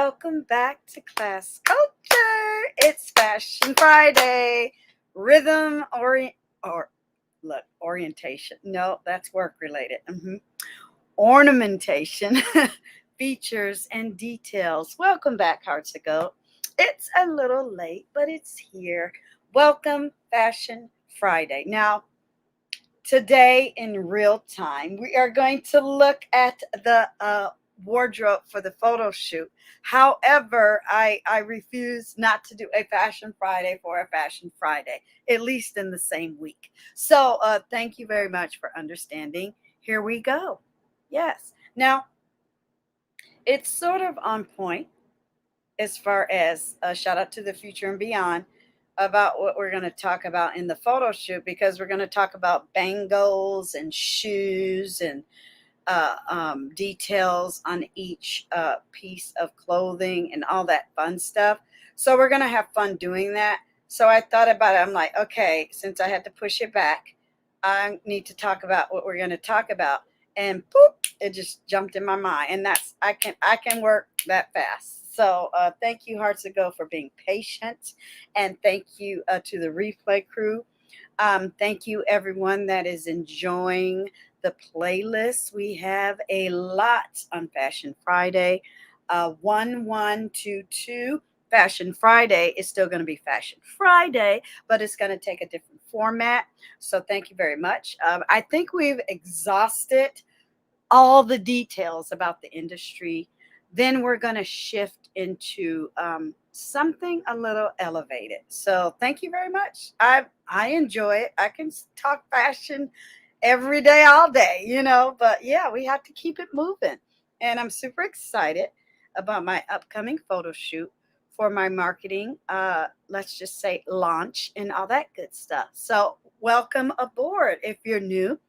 Welcome back to Class Culture. It's Fashion Friday. Orientation. No, that's work related. Ornamentation, features, and details. Welcome back, Hearts to Go. It's a little late, but it's here. Welcome, Fashion Friday. Now, today in real time, we are going to look at the wardrobe for the photo shoot. However, I refuse not to do a Fashion Friday for a Fashion Friday, at least in the same week. So thank you very much for understanding. Here we go. Yes. Now, it's sort of on point as far as a shout out to the future and beyond about what we're going to talk about in the photo shoot, because we're going to talk about bangles and shoes and details on each piece of clothing and all that fun stuff. So we're going to have fun doing that. So I thought about it. I'm like, okay, since I had to push it back, I need to talk about what we're going to talk about. And boop, it just jumped in my mind. And that's, I can work that fast. So thank you, Hearts to Go, for being patient. And thank you to the replay crew. Thank you, everyone that is enjoying the playlist. We have a lot on Fashion Friday. 1122 Fashion Friday is still going to be Fashion Friday, but it's going to take a different format. So thank you very much. I think we've exhausted all the details about the industry. Then we're going to shift into something a little elevated. So thank you very much. I enjoy it. I can talk fashion every day, all day, but yeah, we have to keep it moving. And I'm super excited about my upcoming photo shoot for my marketing, let's just say launch and all that good stuff. So welcome aboard. If you're new,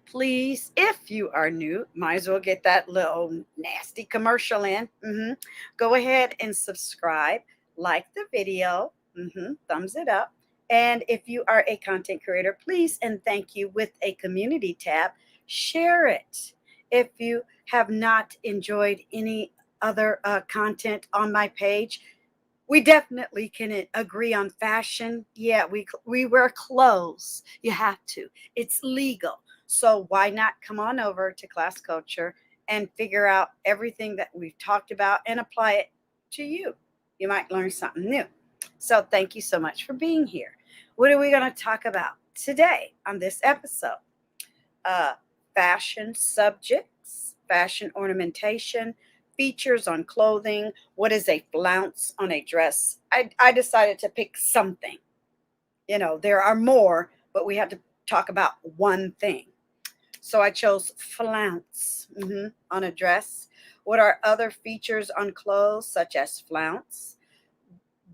please, if you are new, might as well get that little nasty commercial in. Go ahead and subscribe, like the video, thumbs it up. And if you are a content creator, please and thank you with a community tab, share it. If you have not enjoyed any other content on my page, we definitely can agree on fashion. Yeah, we wear clothes. You have to. It's legal. So why not come on over to Class Culture and figure out everything that we've talked about and apply it to you. You might learn something new. So thank you so much for being here. What are we going to talk about today on this episode? Fashion subjects, fashion ornamentation, features on clothing. What is a flounce on a dress? I decided to pick something. There are more, but we have to talk about one thing. So I chose flounce on a dress. What are other features on clothes, such as flounce?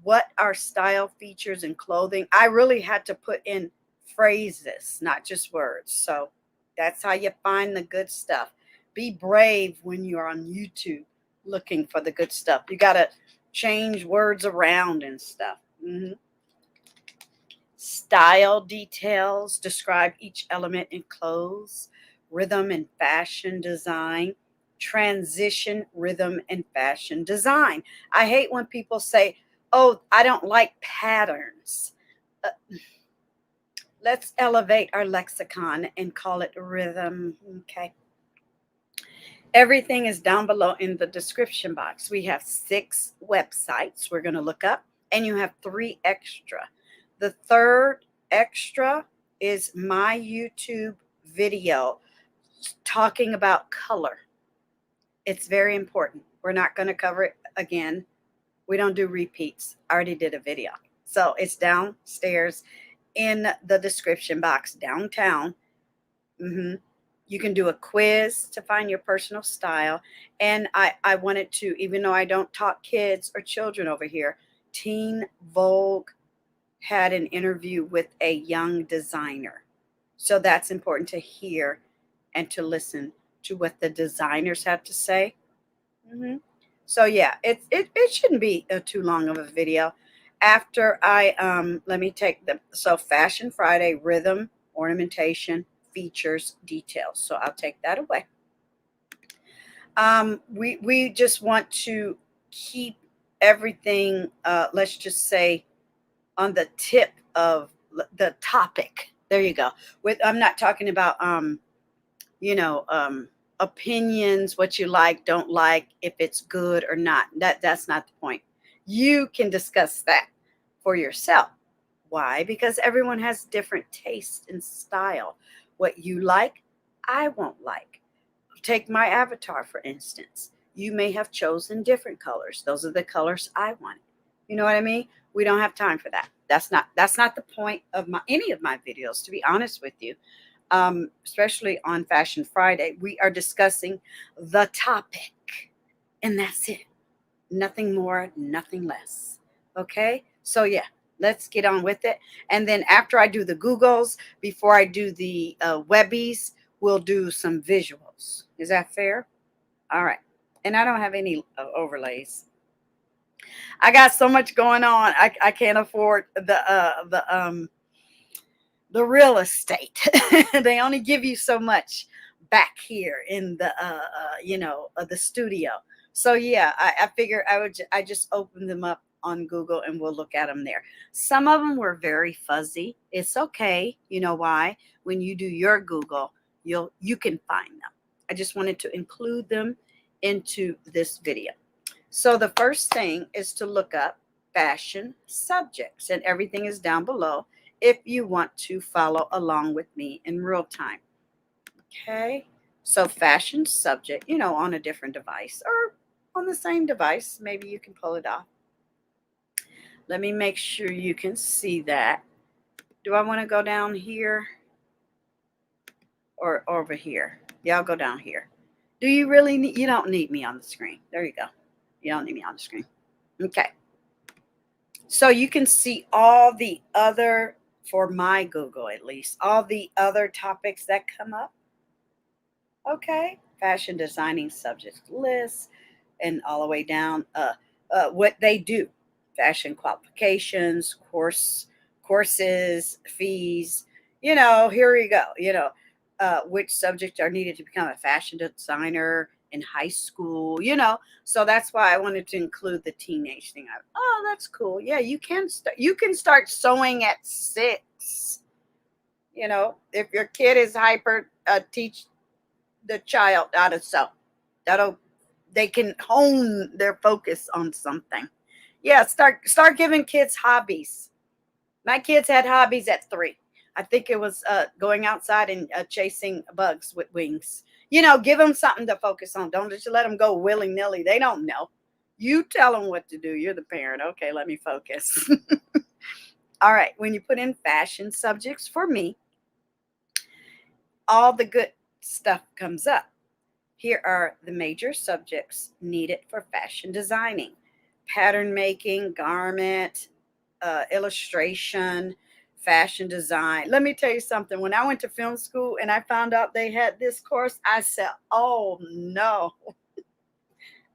What are style features in clothing? I really had to put in phrases, not just words. So that's how you find the good stuff. Be brave when you're on YouTube looking for the good stuff. You got to change words around and stuff. Style details describe each element in clothes. Rhythm and fashion design. Transition, rhythm, and fashion design. I hate when people say, oh, I don't like patterns. Let's elevate our lexicon and call it rhythm. Okay. Everything is down below in the description box. We have 6 websites we're going to look up, and you have 3 extra. The third extra is my YouTube video talking about color. It's very important. We're not going to cover it again. We don't do repeats. I already did a video. So it's downstairs in the description box downtown. You can do a quiz to find your personal style. And I wanted to, even though I don't talk kids or children over here, Teen Vogue had an interview with a young designer. So that's important to hear and to listen to what the designers have to say. So yeah, it shouldn't be too long of a video. After let me take so Fashion Friday, rhythm, ornamentation, features, details. So I'll take that away. We just want to keep everything, let's just say, on the tip of the topic. There you go. I'm not talking about you know, opinions, what you like, don't like, if it's good or not. That's not the point. You can discuss that for yourself. Why? Because everyone has different taste and style. What you like, I won't like. Take my avatar, for instance. You may have chosen different colors. Those are the colors I want. You know what I mean? We don't have time for that. That's not the point of any of my videos, to be honest with you. Especially on Fashion Friday, we are discussing the topic, and that's it. Nothing more, nothing less. Okay? So yeah, let's get on with it. And then after I do the Googles, before I do the Webbies, we'll do some visuals. Is that fair? All right. And I don't have any overlays. I got so much going on. I can't afford the real estate. They only give you so much back here in the the studio. So yeah, I figure I just open them up on Google and we'll look at them there. Some of them were very fuzzy. It's okay. You know why? When you do your Google, you can find them. I just wanted to include them into this video. So the first thing is to look up fashion subjects, and everything is down below if you want to follow along with me in real time. Okay, so fashion subject, on a different device or on the same device, maybe you can pull it off. Let me make sure you can see that. Do I want to go down here or over here? Yeah, I'll go down here. Do you really need, you don't need me on the screen. There you go. You don't need me on the screen. Okay. So you can see all the other, for my Google at least, all the other topics that come up. Okay. Fashion designing subject list and all the way down what they do. Fashion qualifications, courses, fees. Here we go. Which subjects are needed to become a fashion designer in high school, so that's why I wanted to include the teenage thing. Oh, that's cool. Yeah, you can start sewing at 6. If your kid is hyper, teach the child how to sew. They can hone their focus on something. Yeah, start giving kids hobbies. My kids had hobbies at 3. I think it was going outside and chasing bugs with wings. Give them something to focus on. Don't just let them go willy-nilly. They don't know. You tell them what to do. You're the parent. Okay, let me focus. All right, when you put in fashion subjects, for me, all the good stuff comes up. Here are the major subjects needed for fashion designing: pattern making, garment, illustration, fashion design. Let me tell you something. When I went to film school and I found out they had this course, I said, oh no.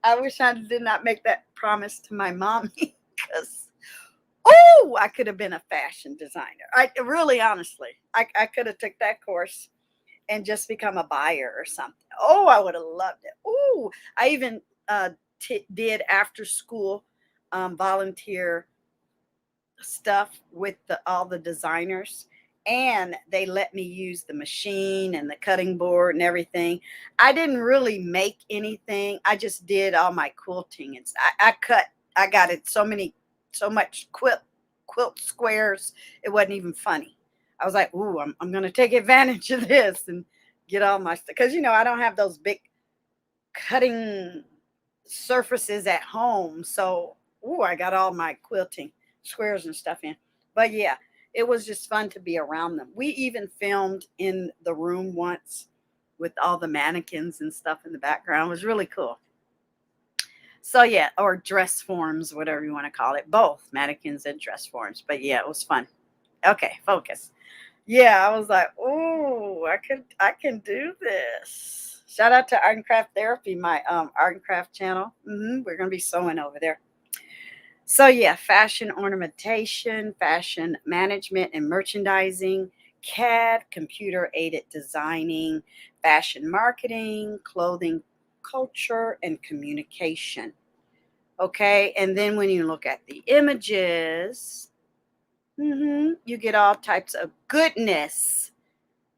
I wish I did not make that promise to my mommy, because I could have been a fashion designer. I really, honestly, I could have took that course and just become a buyer or something. Oh, I would have loved it. Oh, I even did after school volunteer stuff with all the designers, and they let me use the machine and the cutting board and everything. I didn't really make anything. I just did all my quilting, and I got it so much quilt squares. It wasn't even funny. I was like, ooh, I'm going to take advantage of this and get all my stuff. Because, I don't have those big cutting surfaces at home. So, I got all my quilting squares and stuff in. But yeah, it was just fun to be around them. We even filmed in the room once with all the mannequins and stuff in the background. It was really cool. So yeah, or dress forms, whatever you want to call it. Both mannequins and dress forms. But yeah, it was fun. Okay, focus. Yeah, I was like, oh, I can do this. Shout out to Art and Craft Therapy, my art and craft channel. We're gonna be sewing over there. So yeah, fashion ornamentation, fashion management and merchandising, CAD, computer aided designing, fashion marketing, clothing culture and communication. Okay, and then when you look at the images, you get all types of goodness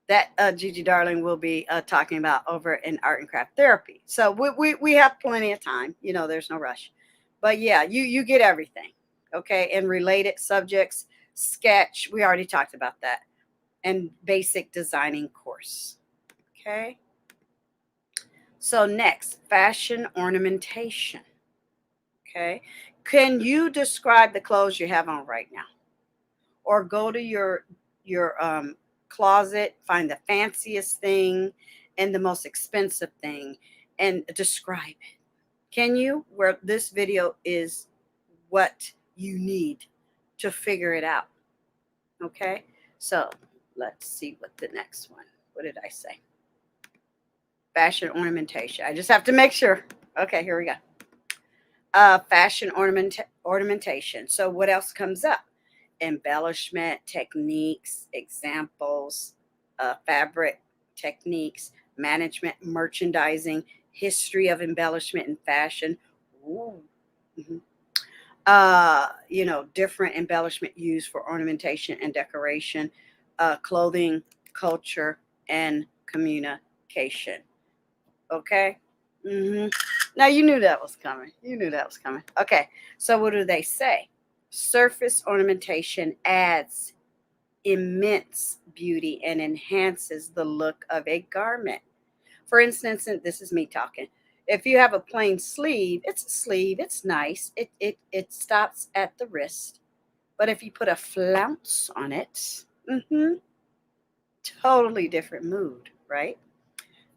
that Gigi Darling will be talking about over in Art and Craft Therapy. So we have plenty of time. You know, there's no rush. But yeah, you get everything. Okay, and related subjects, sketch. We already talked about that. And basic designing course. Okay. So next, fashion ornamentation. Okay. Can you describe the clothes you have on right now? Or go to your closet, find the fanciest thing and the most expensive thing and describe it. Can you? Where this video is what you need to figure it out. Okay? So let's see what the next one. What did I say? Fashion ornamentation. I just have to make sure. Okay, here we go. Fashion ornamentation. So what else comes up? Embellishment techniques, examples, fabric techniques, management, merchandising, history of embellishment and fashion. Ooh. You know, different embellishment used for ornamentation and decoration, clothing, culture, and communication. Okay. Now you knew that was coming. You knew that was coming. Okay. So what do they say? Surface ornamentation adds immense beauty and enhances the look of a garment. For instance, and this is me talking. If you have a plain sleeve, it's a sleeve. It's nice. It stops at the wrist. But if you put a flounce on it, totally different mood, right?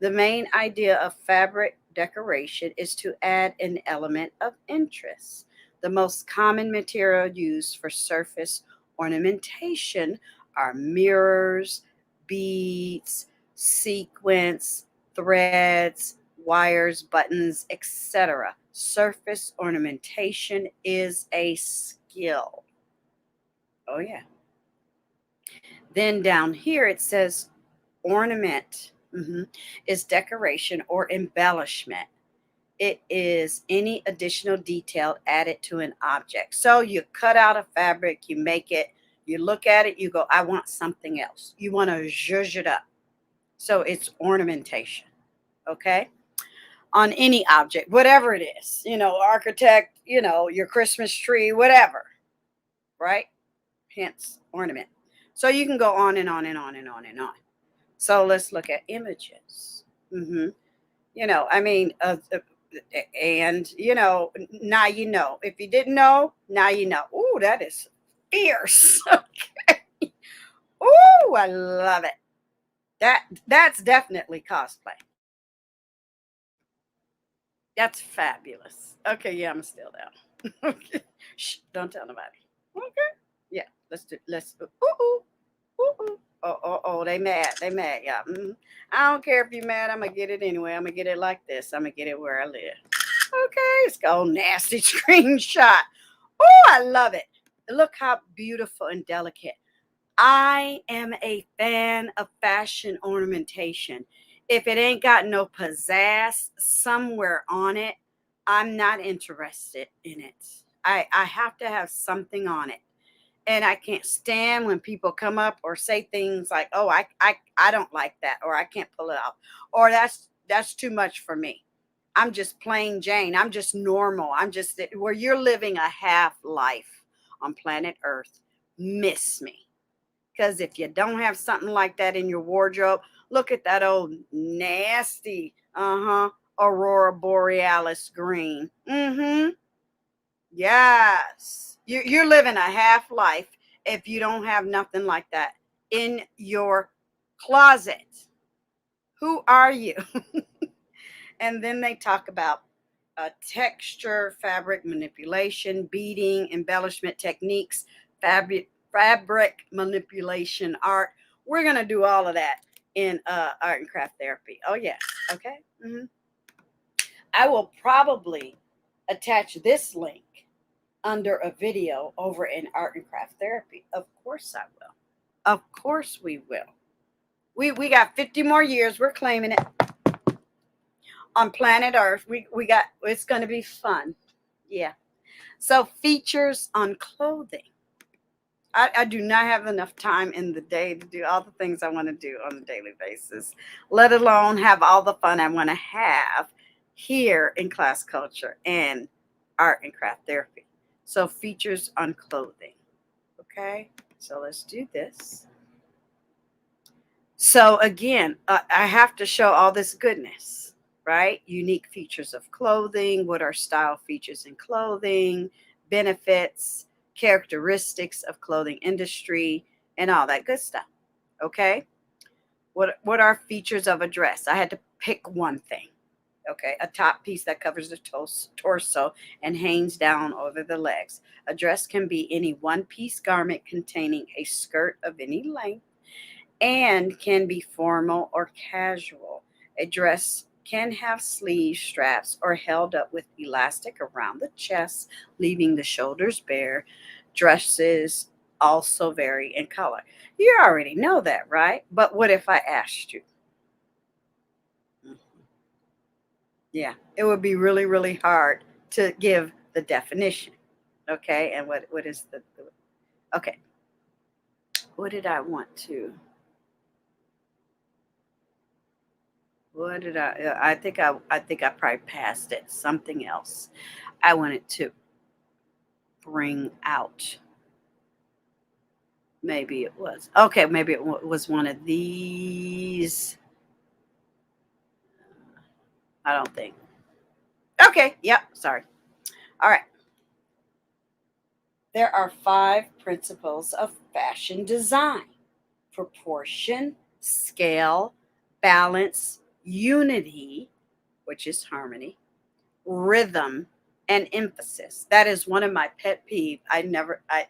The main idea of fabric decoration is to add an element of interest. The most common material used for surface ornamentation are mirrors, beads, sequins, threads, wires, buttons, etc. Surface ornamentation is a skill. Oh, yeah. Then down here it says ornament is decoration or embellishment. It is any additional detail added to an object. So you cut out a fabric, you make it, you look at it, you go, I want something else. You want to zhuzh it up. So it's ornamentation. Okay. On any object, whatever it is, you know, architect, you know, your Christmas tree, whatever. Right? Hence ornament. So you can go on and on and on and on and on. So let's look at images. You know, I mean, and you know, now you know. If you didn't know, now you know. Ooh, that is fierce. Okay. Ooh, I love it. That's definitely cosplay. That's fabulous. Okay, yeah, I'm still down. Okay. Shh, don't tell nobody. Okay. Yeah, let's ooh. Oh, they mad. They mad, yeah. I don't care if you're mad. I'm going to get it anyway. I'm going to get it like this. I'm going to get it where I live. Okay, it's called nasty screenshot. Oh, I love it. Look how beautiful and delicate. I am a fan of fashion ornamentation. If it ain't got no pizzazz somewhere on it, I'm not interested in it. I have to have something on it. And I can't stand when people come up or say things like, oh, I don't like that, or I can't pull it off, or that's too much for me. I'm just plain Jane. I'm just normal. I'm just where you're living a half life on planet Earth. Miss me. Because if you don't have something like that in your wardrobe, look at that old nasty, Aurora Borealis green. Yes. You're living a half life if you don't have nothing like that in your closet. Who are you? And then they talk about texture, fabric manipulation, beading, embellishment techniques, fabric manipulation, art. We're going to do all of that in Art and Craft Therapy. Oh, yeah. Okay. I will probably attach this link under a video over in Art and Craft Therapy. Of course I will. Of course we will. We got 50 more years. We're claiming it. on planet Earth. We got, it's going to be fun. Yeah. So features on clothing. I do not have enough time in the day to do all the things I want to do on a daily basis, let alone have all the fun I want to have here in class culture and art and craft therapy. So features on clothing. Okay, so let's do this. So again, I have to show all this goodness, right? Unique features of clothing. What are style features in clothing? Benefits, characteristics of clothing industry, and all that good stuff. Okay. What are features of a dress? I had to pick one thing. Okay, a top piece that covers the torso and hangs down over the legs. A dress can be any one-piece garment containing a skirt of any length and can be formal or casual. A dress can have sleeves, straps, or held up with elastic around the chest, leaving the shoulders bare. Dresses also vary in color. You already know that, right? But what if I asked you? Yeah, it would be really, really hard to give the definition. Okay, and what is the okay? What did I want to? What did I think I probably passed it. Something else I wanted to bring out. Maybe it was okay. Maybe it was one of these. I don't think. Okay. Yep. Sorry. All right. There are 5 principles of fashion design: proportion, scale, balance, unity, which is harmony, rhythm, and emphasis. That is one of my pet peeves. I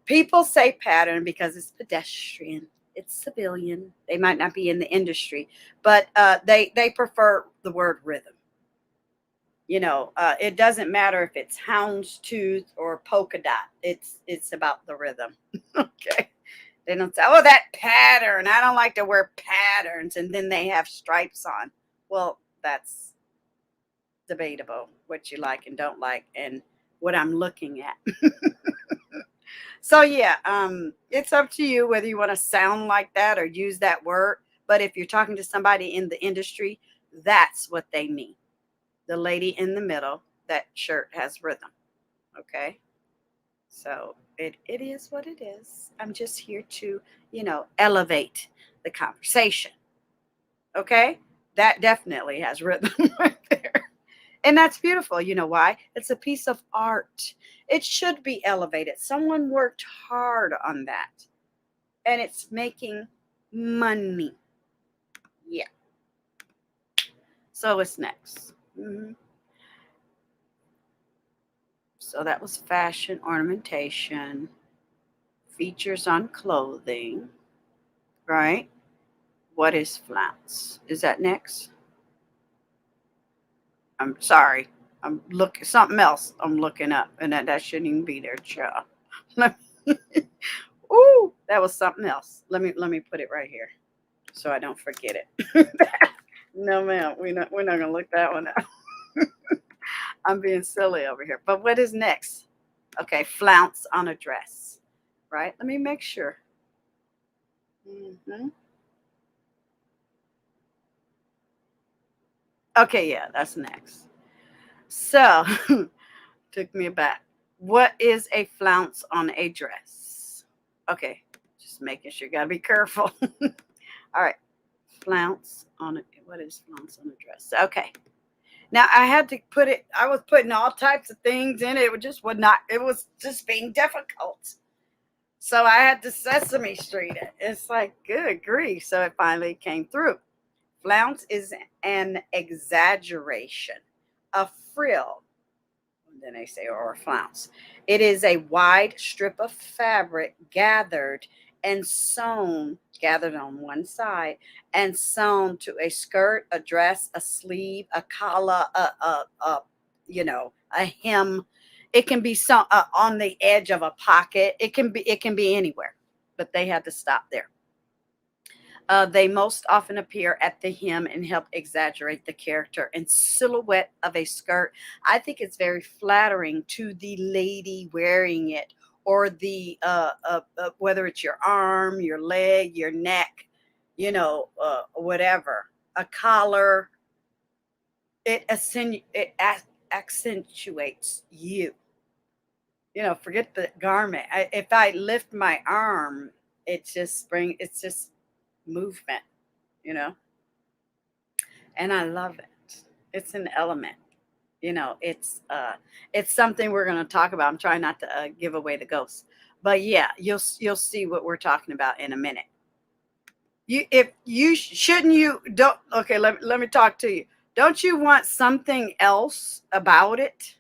people say pattern because it's pedestrian, it's civilian. They might not be in the industry, but they prefer the word rhythm. It doesn't matter if it's houndstooth or polka dot. It's about the rhythm. Okay. They don't say, oh, that pattern. I don't like to wear patterns. And then they have stripes on. Well, that's debatable what you like and don't like and what I'm looking at. So yeah, it's up to you whether you want to sound like that or use that word. But if you're talking to somebody in the industry, that's what they mean. The lady in the middle, that shirt has rhythm. Okay. So it is what it is. I'm just here to, elevate the conversation. Okay. That definitely has rhythm right there. And that's beautiful. You know why? It's a piece of art. It should be elevated. Someone worked hard on that. And it's making money. Yeah. So what's next? So that was fashion, ornamentation, features on clothing, right? What is flounce? Is that next? I'm sorry. I'm looking something else. I'm looking up, and that shouldn't even be there, child. Ooh, that was something else. Let me put it right here so I don't forget it. No, ma'am, we're not gonna look that one up. I'm being silly over here. But what is next? Okay, flounce on a dress, right? Let me make sure. hmm Okay, yeah, that's next. So, took me back. What is a flounce on a dress? Okay, just making sure. Got to be careful. All right, flounce on a. What is flounce on a dress? Okay. Now I had to put it. I was putting all types of things in it. It just would not. It was just being difficult. So I had to Sesame Street it. It's like good grief. So it finally came through. Flounce is an exaggeration, a frill. Then they say, or a flounce. It is a wide strip of fabric and gathered on one side, and sewn to a skirt, a dress, a sleeve, a collar, a hem. It can be some on the edge of a pocket. It can be anywhere, but they had to stop there. They most often appear at the hem and help exaggerate the character and silhouette of a skirt. I think it's very flattering to the lady wearing it, or the whether it's your arm, your leg, your neck, whatever. A collar, accentuates you. Forget the garment. If I lift my arm, it's just movement, you know, and I love it. It's an element, it's something we're going to talk about. I'm trying not to give away the ghost, but yeah, you'll see what we're talking about in a minute. If you shouldn't you don't okay, let me talk to you. Don't you want something else about it?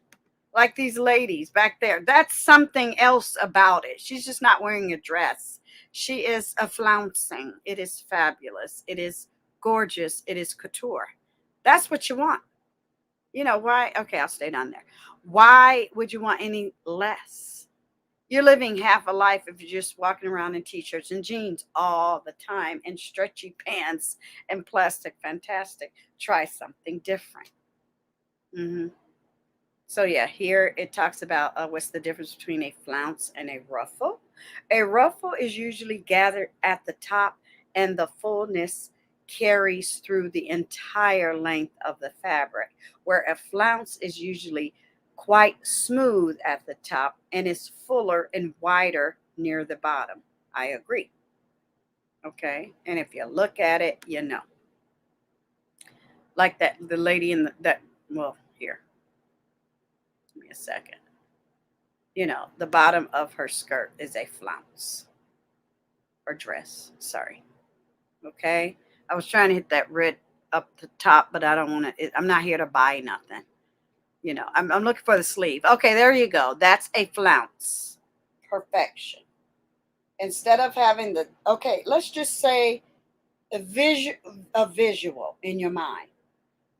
Like these ladies back there, that's something else about it. She's just not wearing a dress. She is a flouncing. It is fabulous. It is gorgeous. It is couture. That's what you want. Why? Okay, I'll stay down there. Why would you want any less? You're living half a life if you're just walking around in t-shirts and jeans all the time and stretchy pants and plastic fantastic. Try something different. So yeah, here it talks about what's the difference between a flounce and a ruffle. A ruffle is usually gathered at the top, and the fullness carries through the entire length of the fabric, where a flounce is usually quite smooth at the top and is fuller and wider near the bottom. I agree. Okay, and if you look at it, like that, the lady in well, here, give me a second. The bottom of her skirt is a flounce, or dress. Sorry. Okay. I was trying to hit that red up the top, but I don't want to. I'm not here to buy nothing. I'm looking for the sleeve. Okay, there you go. That's a flounce. Perfection. Instead of having okay, let's just say a visual in your mind.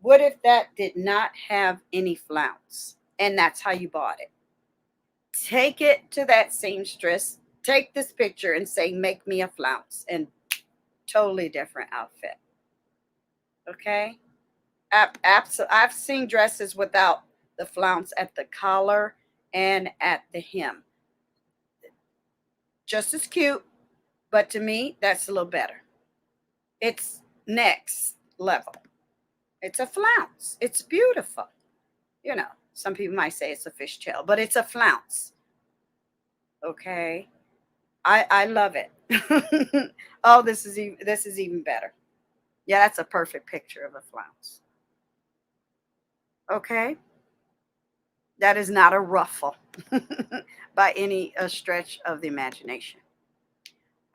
What if that did not have any flounce, and that's how you bought it? Take it to that seamstress, take this picture and say, make me a flounce, and totally different outfit. Okay. I've seen dresses without the flounce at the collar and at the hem. Just as cute, but to me, that's a little better. It's next level. It's a flounce. It's beautiful. Some people might say it's a fishtail, but it's a flounce. Okay. I love it. Oh, this is even better. Yeah, that's a perfect picture of a flounce. Okay. That is not a ruffle by any stretch of the imagination.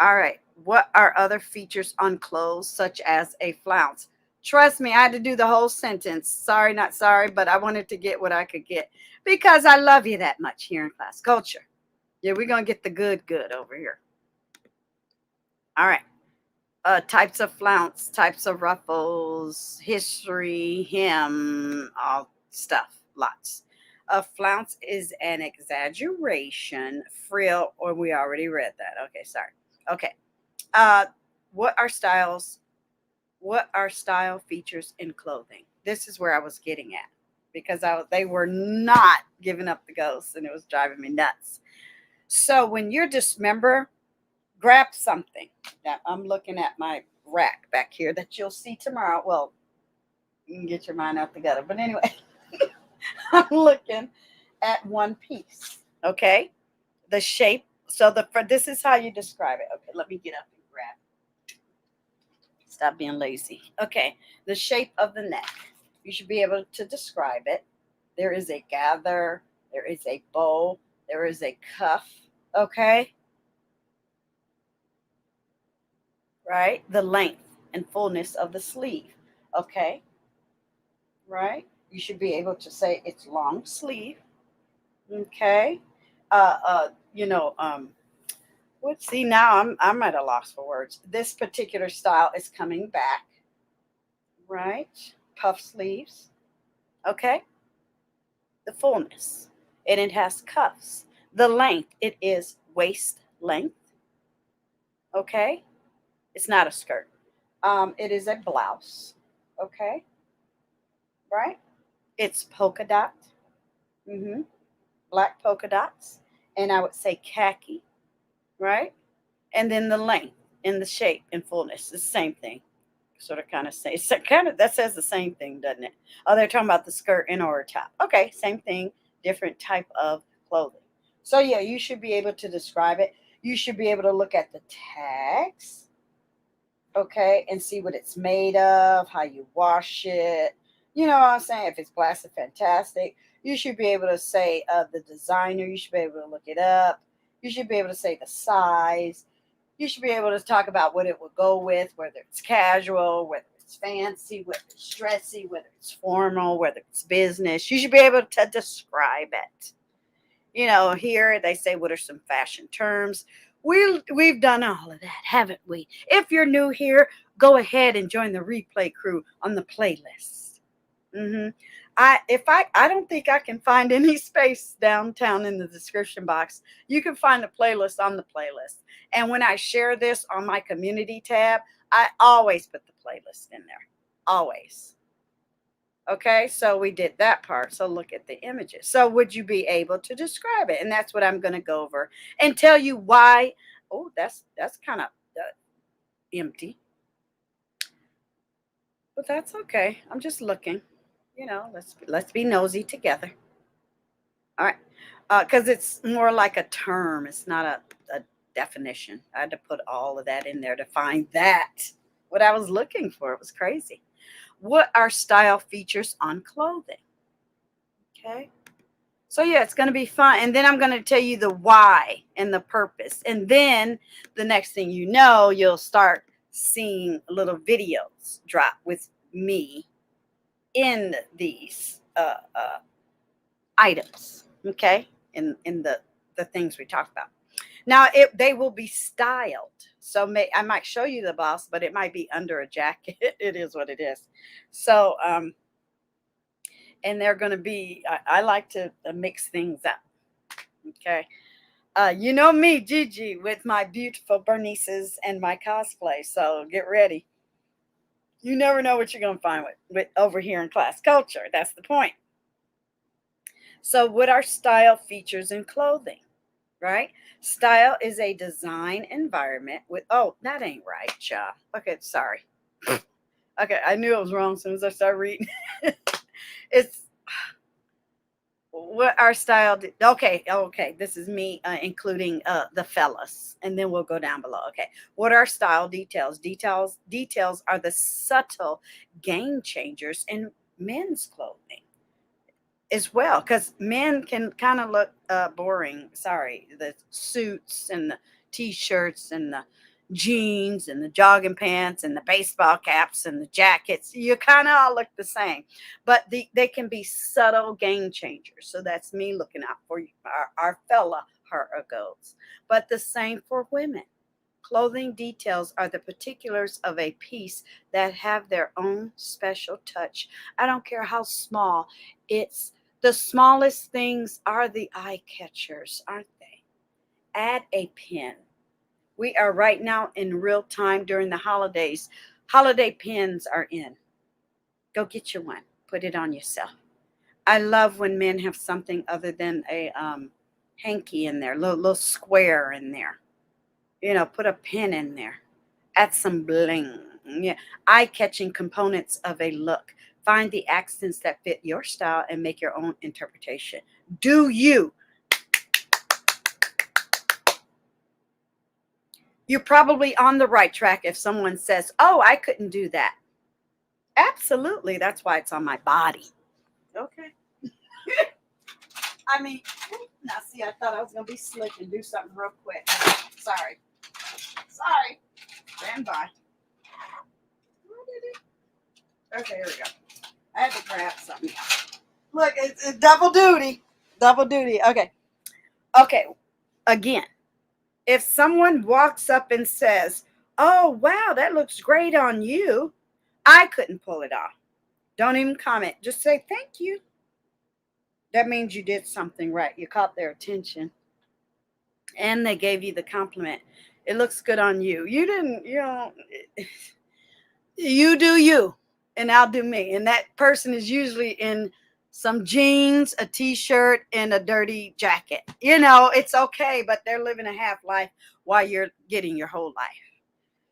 All right. What are other features on clothes such as a flounce? Trust me, I had to do the whole sentence. Sorry, not sorry, but I wanted to get what I could get because I love you that much here in Class Culture. Yeah, we're going to get the good over here. All right. Types of flounce, types of ruffles, history, hem, all stuff, lots. A flounce is an exaggeration, frill, or we already read that. Okay, sorry. Okay. Uh, what are styles? What are style features in clothing? This is where I was getting at because they were not giving up the ghost, and it was driving me nuts. So when you're dismember, grab something. Now, I'm looking at my rack back here that you'll see tomorrow. Well, you can get your mind out together. But anyway, I'm looking at one piece. Okay. The shape. So this is how you describe it. Okay, let me get up and grab it. Stop being lazy. Okay. The shape of the neck. You should be able to describe it. There is a gather. There is a bow. There is a cuff. Okay. Right? The length and fullness of the sleeve. Okay. Right? You should be able to say it's long sleeve. Okay. Uh uh, you know, um, see, now I'm at a loss for words. This particular style is coming back. Right? Puff sleeves. Okay. The fullness. And it has cuffs. The length, it is waist length. Okay. It's not a skirt. It is a blouse. Okay. Right. It's polka dot. Mm-hmm. Black polka dots. And I would say khaki. Right. And then the length and the shape and fullness. The same thing. Sort of kind of say so kind of that says the same thing, doesn't it? Oh, they're talking about the skirt and or top. Okay, same thing, different type of clothing. So yeah, you should be able to describe it. You should be able to look at the tags, okay, and see what it's made of, how you wash it. You know what I'm saying? If it's plastic, fantastic. You should be able to say the designer. You should be able to look it up. You should be able to say the size. You should be able to talk about what it would go with, whether it's casual, whether it's fancy, whether it's dressy, whether it's formal, whether it's business. You should be able to describe it. You know, here they say, what are some fashion terms? We've done all of that, haven't we? If you're new here, go ahead and join the replay crew on the playlist. I don't think I can find any space downtown in the description box. You can find the playlist on the playlist. And when I share this on my community tab, I always put the playlist in there. Always. Okay, so we did that part. So look at the images. So would you be able to describe it? And that's what I'm going to go over and tell you why. Oh, that's kind of empty. But that's okay. I'm just looking. You know, let's be nosy together. All right, because it's more like a term. It's not a definition. I had to put all of that in there to find that. What I was looking for. It was crazy. What are style features on clothing? Okay. So yeah, it's going to be fun. And then I'm going to tell you the why and the purpose. And then the next thing you know, you'll start seeing little videos drop with me in these items. Okay. In the things we talked about. Now they will be styled. So I might show you the blouse, but it might be under a jacket. It is what it is. So and they're going to be, I like to mix things up. Okay. You know me, Gigi, with my beautiful Bernices and my cosplay. So get ready. You never know what you're going to find with over here in class culture. That's the point. So what are style features in clothing? Right? Style is a design environment with, oh, that ain't right, child. Okay, sorry. Okay, I knew it was wrong as soon as I started reading. It's what our style okay, this is me including the fellas, and then we'll go down below. Okay, what are style details are the subtle game changers in men's clothing as well, because men can kind of look boring. Sorry, the suits and the t-shirts and the jeans and the jogging pants and the baseball caps and the jackets, you kind of all look the same, but they can be subtle game changers. So that's me looking out for you, our fella HUGz. But the same for women. Clothing details are the particulars of a piece that have their own special touch. I don't care how small. It's the smallest things are the eye catchers, aren't they? Add a pin. We are right now in real time during the holidays. Holiday pins are in. Go get you one. Put it on yourself. I love when men have something other than a hanky in there, little square in there. You know, put a pin in there. Add some bling. Yeah, eye-catching components of a look. Find the accents that fit your style and make your own interpretation. Do you? You're probably on the right track if someone says, oh, I couldn't do that. Absolutely. That's why it's on my body. Okay. I mean, now see, I thought I was going to be slick and do something real quick. Sorry. Stand by. Okay, here we go. I had to grab something else. Look, it's double duty. Double duty. Okay. Okay. Again, if someone walks up and says, oh, wow, that looks great on you, I couldn't pull it off. Don't even comment. Just say thank you. That means you did something right. You caught their attention. And they gave you the compliment. It looks good on you. You didn't, You do you, and I'll do me. And that person is usually in some jeans, a t-shirt, and a dirty jacket. You know, it's okay, but they're living a half life while you're getting your whole life.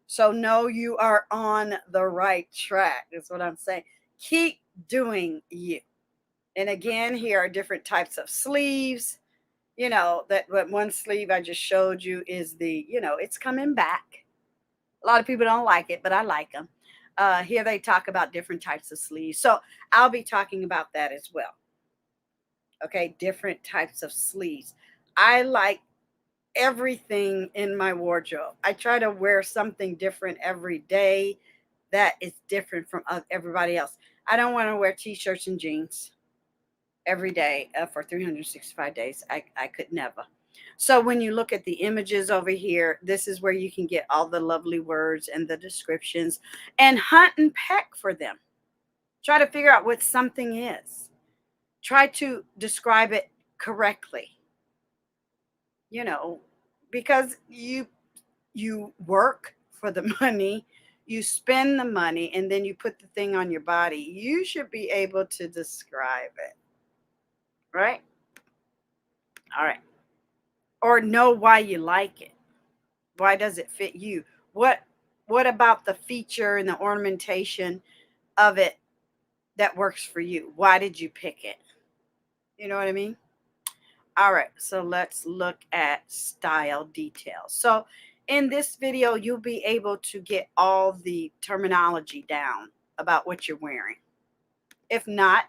So know you are on the right track. That's what I'm saying. Keep doing you. And again, here are different types of sleeves. You know, that one sleeve I just showed you is the, it's coming back. A lot of people don't like it, but I like them. Here they talk about different types of sleeves. So I'll be talking about that as well. Okay, different types of sleeves. I like everything in my wardrobe. I try to wear something different every day that is different from everybody else. I don't want to wear t-shirts and jeans every day for 365 days. I could never. So when you look at the images over here, this is where you can get all the lovely words and the descriptions and hunt and peck for them. Try to figure out what something is. Try to describe it correctly. You know, because you work for the money, you spend the money, and then you put the thing on your body. You should be able to describe it, right? All right. Or know why you like it. Why does it fit you? What about the feature and the ornamentation of it that works for you? Why did you pick it? You know what I mean? All right, so let's look at style details. So in this video, you'll be able to get all the terminology down about what you're wearing. If not,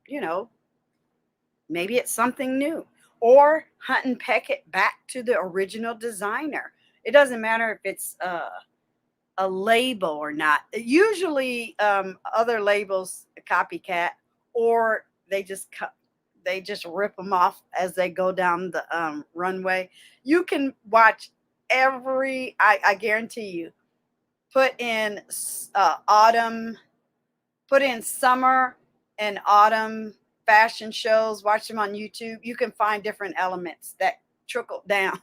you know, maybe it's something new. Or hunt and peck it back to the original designer. It doesn't matter if it's a label or not. Usually, other labels copycat, or they just rip them off as they go down the runway. You can watch I guarantee you, put in autumn, put in summer and autumn fashion shows, watch them on YouTube. You can find different elements that trickle down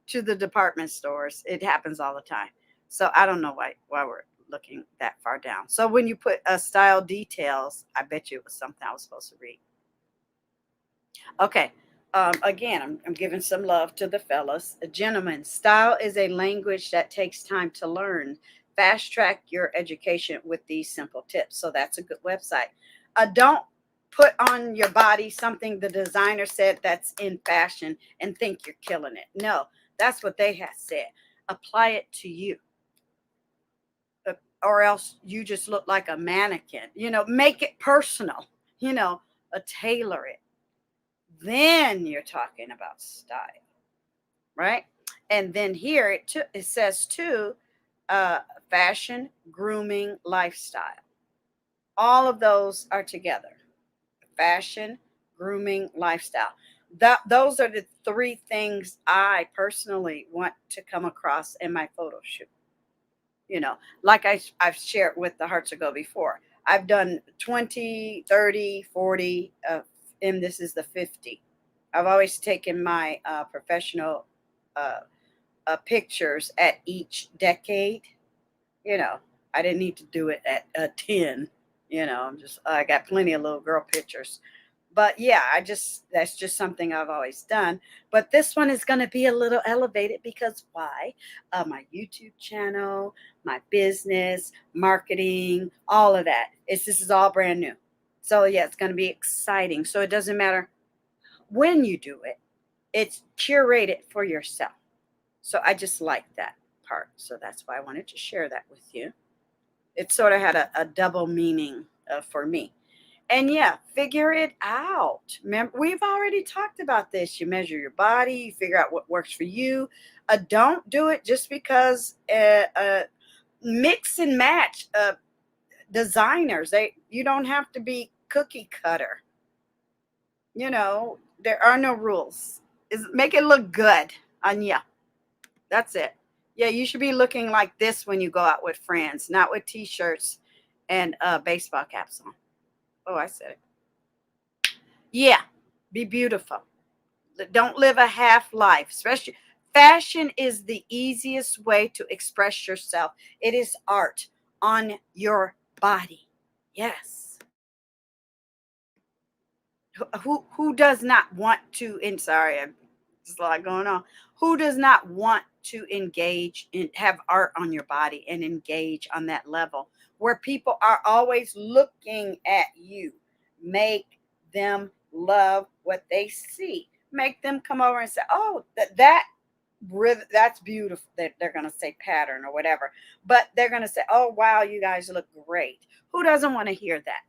to the department stores. It happens all the time. So I don't know why we're looking that far down. So when you put style details, I bet you it was something I was supposed to read. Okay. Again, I'm giving some love to the fellas. Gentlemen, style is a language that takes time to learn. Fast track your education with these simple tips. So that's a good website. Don't put on your body something the designer said that's in fashion and think you're killing it. No, that's what they have said. Apply it to you. Or else you just look like a mannequin. You know, make it personal. You know, tailor it. Then you're talking about style, right? And then here it says too, fashion, grooming, lifestyle. All of those are together. Fashion, grooming, lifestyle. Those are the three things I personally want to come across in my photo shoot. You know, like I've shared with the Hearts of Go before. I've done 20, 30, 40, and this is the 50. I've always taken my professional uh, pictures at each decade. You know, I didn't need to do it at 10. You know, I got plenty of little girl pictures. But yeah, that's just something I've always done. But this one is going to be a little elevated because why? My YouTube channel, my business, marketing, all of that. This is all brand new. So yeah, it's going to be exciting. So it doesn't matter when you do it, it's curated for yourself. So I just like that part. So that's why I wanted to share that with you. It sort of had a double meaning for me. And yeah, figure it out. Remember, we've already talked about this. You measure your body, you figure out what works for you. Don't do it just because mix and match designers. You don't have to be cookie cutter. You know, there are no rules. Make it look good on you. That's it. Yeah, you should be looking like this when you go out with friends, not with t-shirts and baseball caps on. Oh, I said it. Yeah, be beautiful. Don't live a half life. Especially fashion is the easiest way to express yourself. It is art on your body. Yes. Who does not want to, and sorry, there's a lot going on. Who does not want to engage and have art on your body and engage on that level where people are always looking at you? Make them love what they see. Make them come over and say, oh, that's beautiful. They're going to say pattern or whatever, but they're going to say, oh, wow, you guys look great. Who doesn't want to hear that?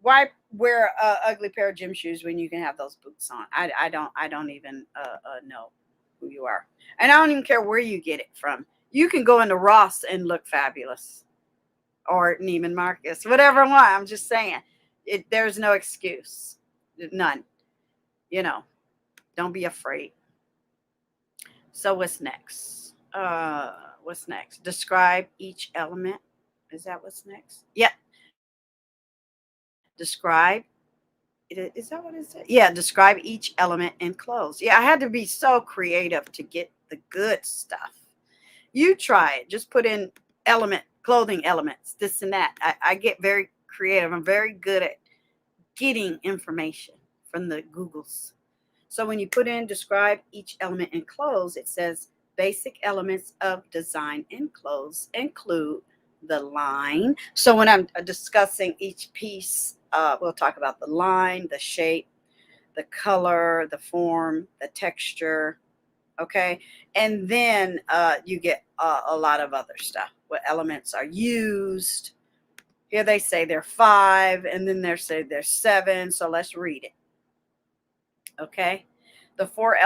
Why wear a ugly pair of gym shoes when you can have those boots on? I don't even know who you are, and I don't even care where you get it from. You can go into Ross and look fabulous, or Neiman Marcus, whatever one. I'm just saying, there's no excuse, none. You know, don't be afraid. So what's next? What's next? Describe each element. Is that what's next? Yeah. Describe. Is that what it said? Yeah, describe each element in clothes. Yeah, I had to be so creative to get the good stuff. You try it. Just put in clothing elements, this and that. I get very creative. I'm very good at getting information from the Googles. So when you put in describe each element in clothes, it says basic elements of design in clothes include the line. So when I'm discussing each piece, we'll talk about the line, the shape, the color, the form, the texture. Okay. And then you get a lot of other stuff. What elements are used. Here they say they're 5, and then they say they're 7. So let's read it. Okay. The four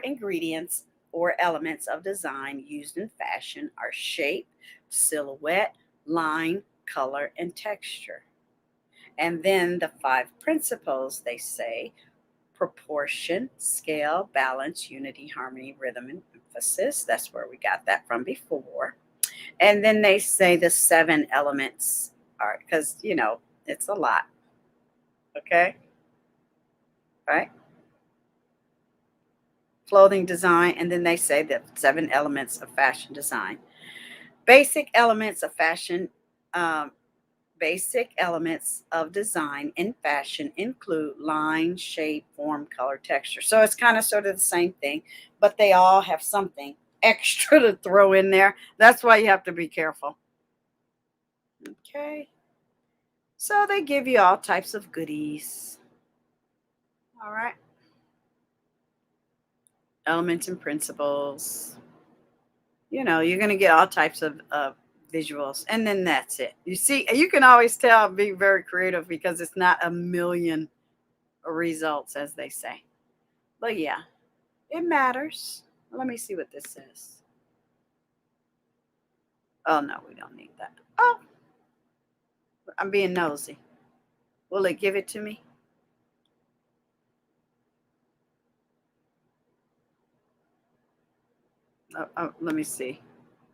ingredients or elements of design used in fashion are shape, silhouette, line, color, and texture. And then the 5 principles, they say: proportion, scale, balance, unity, harmony, rhythm, and emphasis. That's where we got that from before. And then they say the 7 elements are, because, it's a lot. Okay. Right. Clothing design. And then they say the 7 elements of fashion design. Basic elements of fashion. Basic elements of design in fashion include line, shape, form, color, texture. So it's kind of sort of the same thing, but they all have something extra to throw in there. That's why you have to be careful. Okay. So they give you all types of goodies. All right. Elements and principles. You're going to get all types of visuals, and then that's it. You see, you can always tell I'm being very creative because it's not a million results, as they say. But yeah, it matters. Let me see what this says. Oh no, we don't need that. Oh, I'm being nosy. Will it give it to me? Let me see.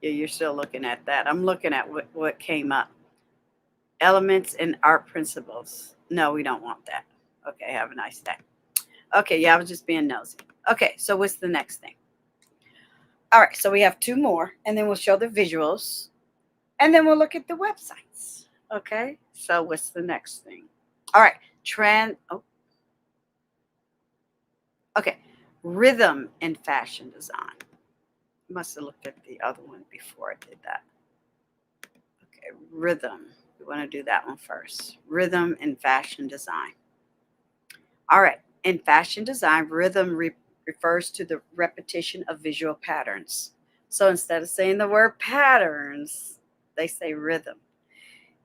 Yeah, you're still looking at that. I'm looking at what came up. Elements and art principles. No, we don't want that. Okay, have a nice day. Okay, yeah, I was just being nosy. Okay, so what's the next thing? All right, so we have 2 more, and then we'll show the visuals, and then we'll look at the websites. Okay, so what's the next thing? All right, okay, rhythm in fashion design. Must have looked at the other one before I did that. Okay, rhythm. We want to do that one first. Rhythm in fashion design. All right, in fashion design, rhythm refers to the repetition of visual patterns. So instead of saying the word patterns, they say rhythm.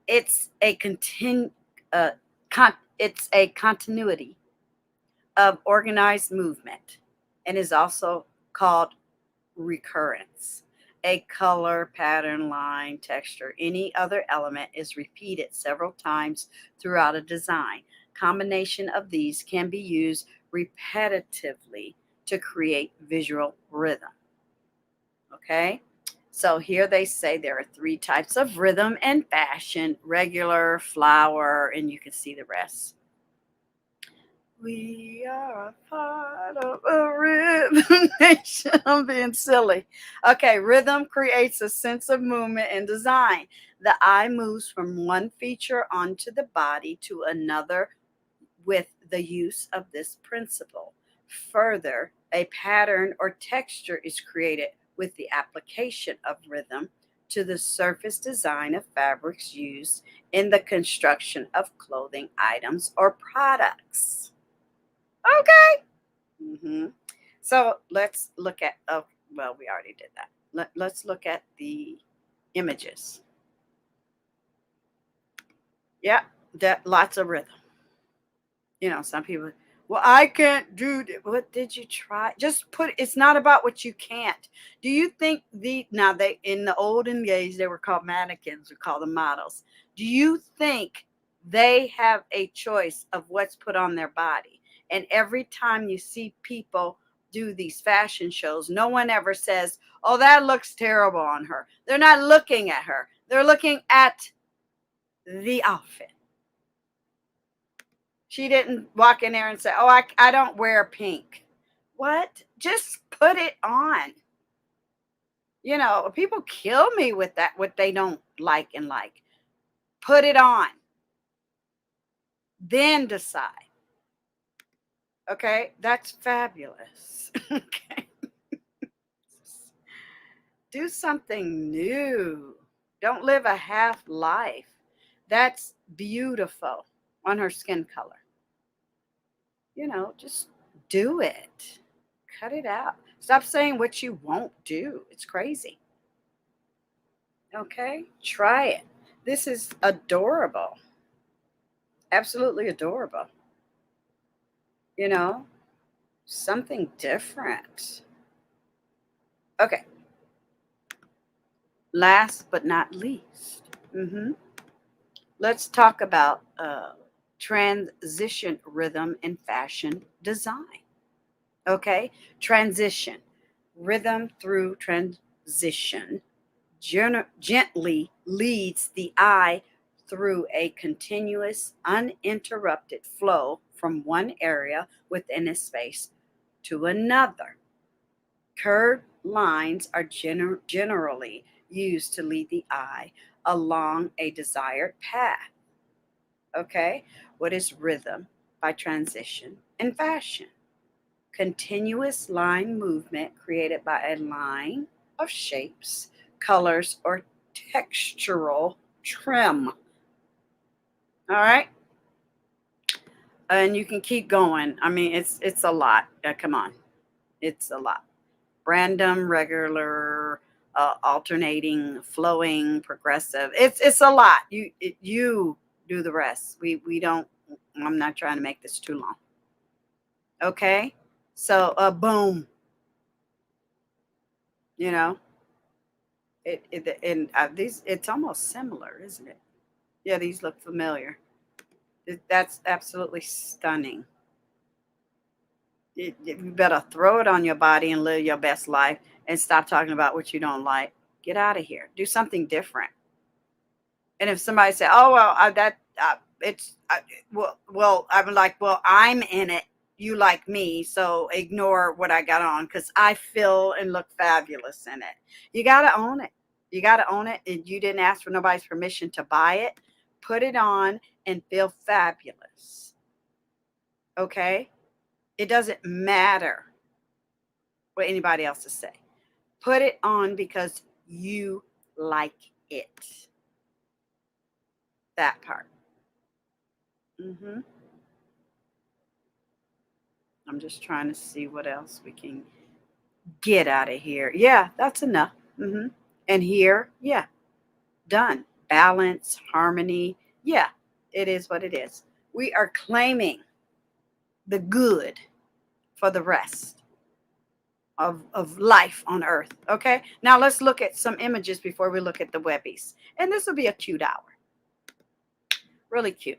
It's a continuity of organized movement, and is also called recurrence. A color, pattern, line, texture, any other element is repeated several times throughout a design. Combination of these can be used repetitively to create visual rhythm. Okay, so here they say there are 3 types of rhythm in fashion: regular, flower, and you can see the rest. We are a part of a rhythm nation. I'm being silly. Okay, rhythm creates a sense of movement and design. The eye moves from one feature onto the body to another with the use of this principle. Further, a pattern or texture is created with the application of rhythm to the surface design of fabrics used in the construction of clothing items or products. Okay. So let's look at, oh, well, we already did that. Let's look at the images. Yeah, that lots of rhythm. You know, some people, well, I can't do that. What did you try? Just put, it's not about what you can't. Do you think now they, in the olden days, they were called mannequins, we call them models. Do you think they have a choice of what's put on their body? And every time you see people do these fashion shows, no one ever says, oh, that looks terrible on her. They're not looking at her. They're looking at the outfit. She didn't walk in there and say, oh, I don't wear pink. What? Just put it on. You know, people kill me with that, what they don't like and like. Put it on. Then decide. Okay? That's fabulous. Okay. Do something new. Don't live a half life. That's beautiful on her skin color. You know, just do it. Cut it out. Stop saying what you won't do. It's crazy. Okay? Try it. This is adorable. Absolutely adorable. You know, something different. Okay. Last but not least, let's talk about transition rhythm in fashion design. Okay? Transition. Rhythm through transition gently leads the eye through a continuous, uninterrupted flow from one area within a space to another. Curved lines are generally used to lead the eye along a desired path. Okay? What is rhythm by transition in fashion? Continuous line movement created by a line of shapes, colors, or textural trim. All right? And you can keep going. I mean, it's a lot. Come on. It's a lot. Random, regular, alternating, flowing, progressive. It's a lot. You do the rest. We don't, I'm not trying to make this too long. Okay? So boom. You know, these, it's almost similar, isn't it? Yeah, these look familiar. That's absolutely stunning. You better throw it on your body and live your best life and stop talking about what you don't like. Get out of here. Do something different. And if somebody say, "Oh well, it's well," I'm like, "Well, I'm in it. You like me, so ignore what I got on because I feel and look fabulous in it." You got to own it. You got to own it. And you didn't ask for nobody's permission to buy it. Put it on and feel fabulous. Okay? It doesn't matter what anybody else is saying. Put it on because you like it. That part. I'm just trying to see what else we can get out of here. Yeah, that's enough. And here, yeah, done. Balance, harmony. Yeah, it is what it is. We are claiming the good for the rest of life on earth. Okay, now let's look at some images before we look at the webbies. And this will be a cute hour. Really cute.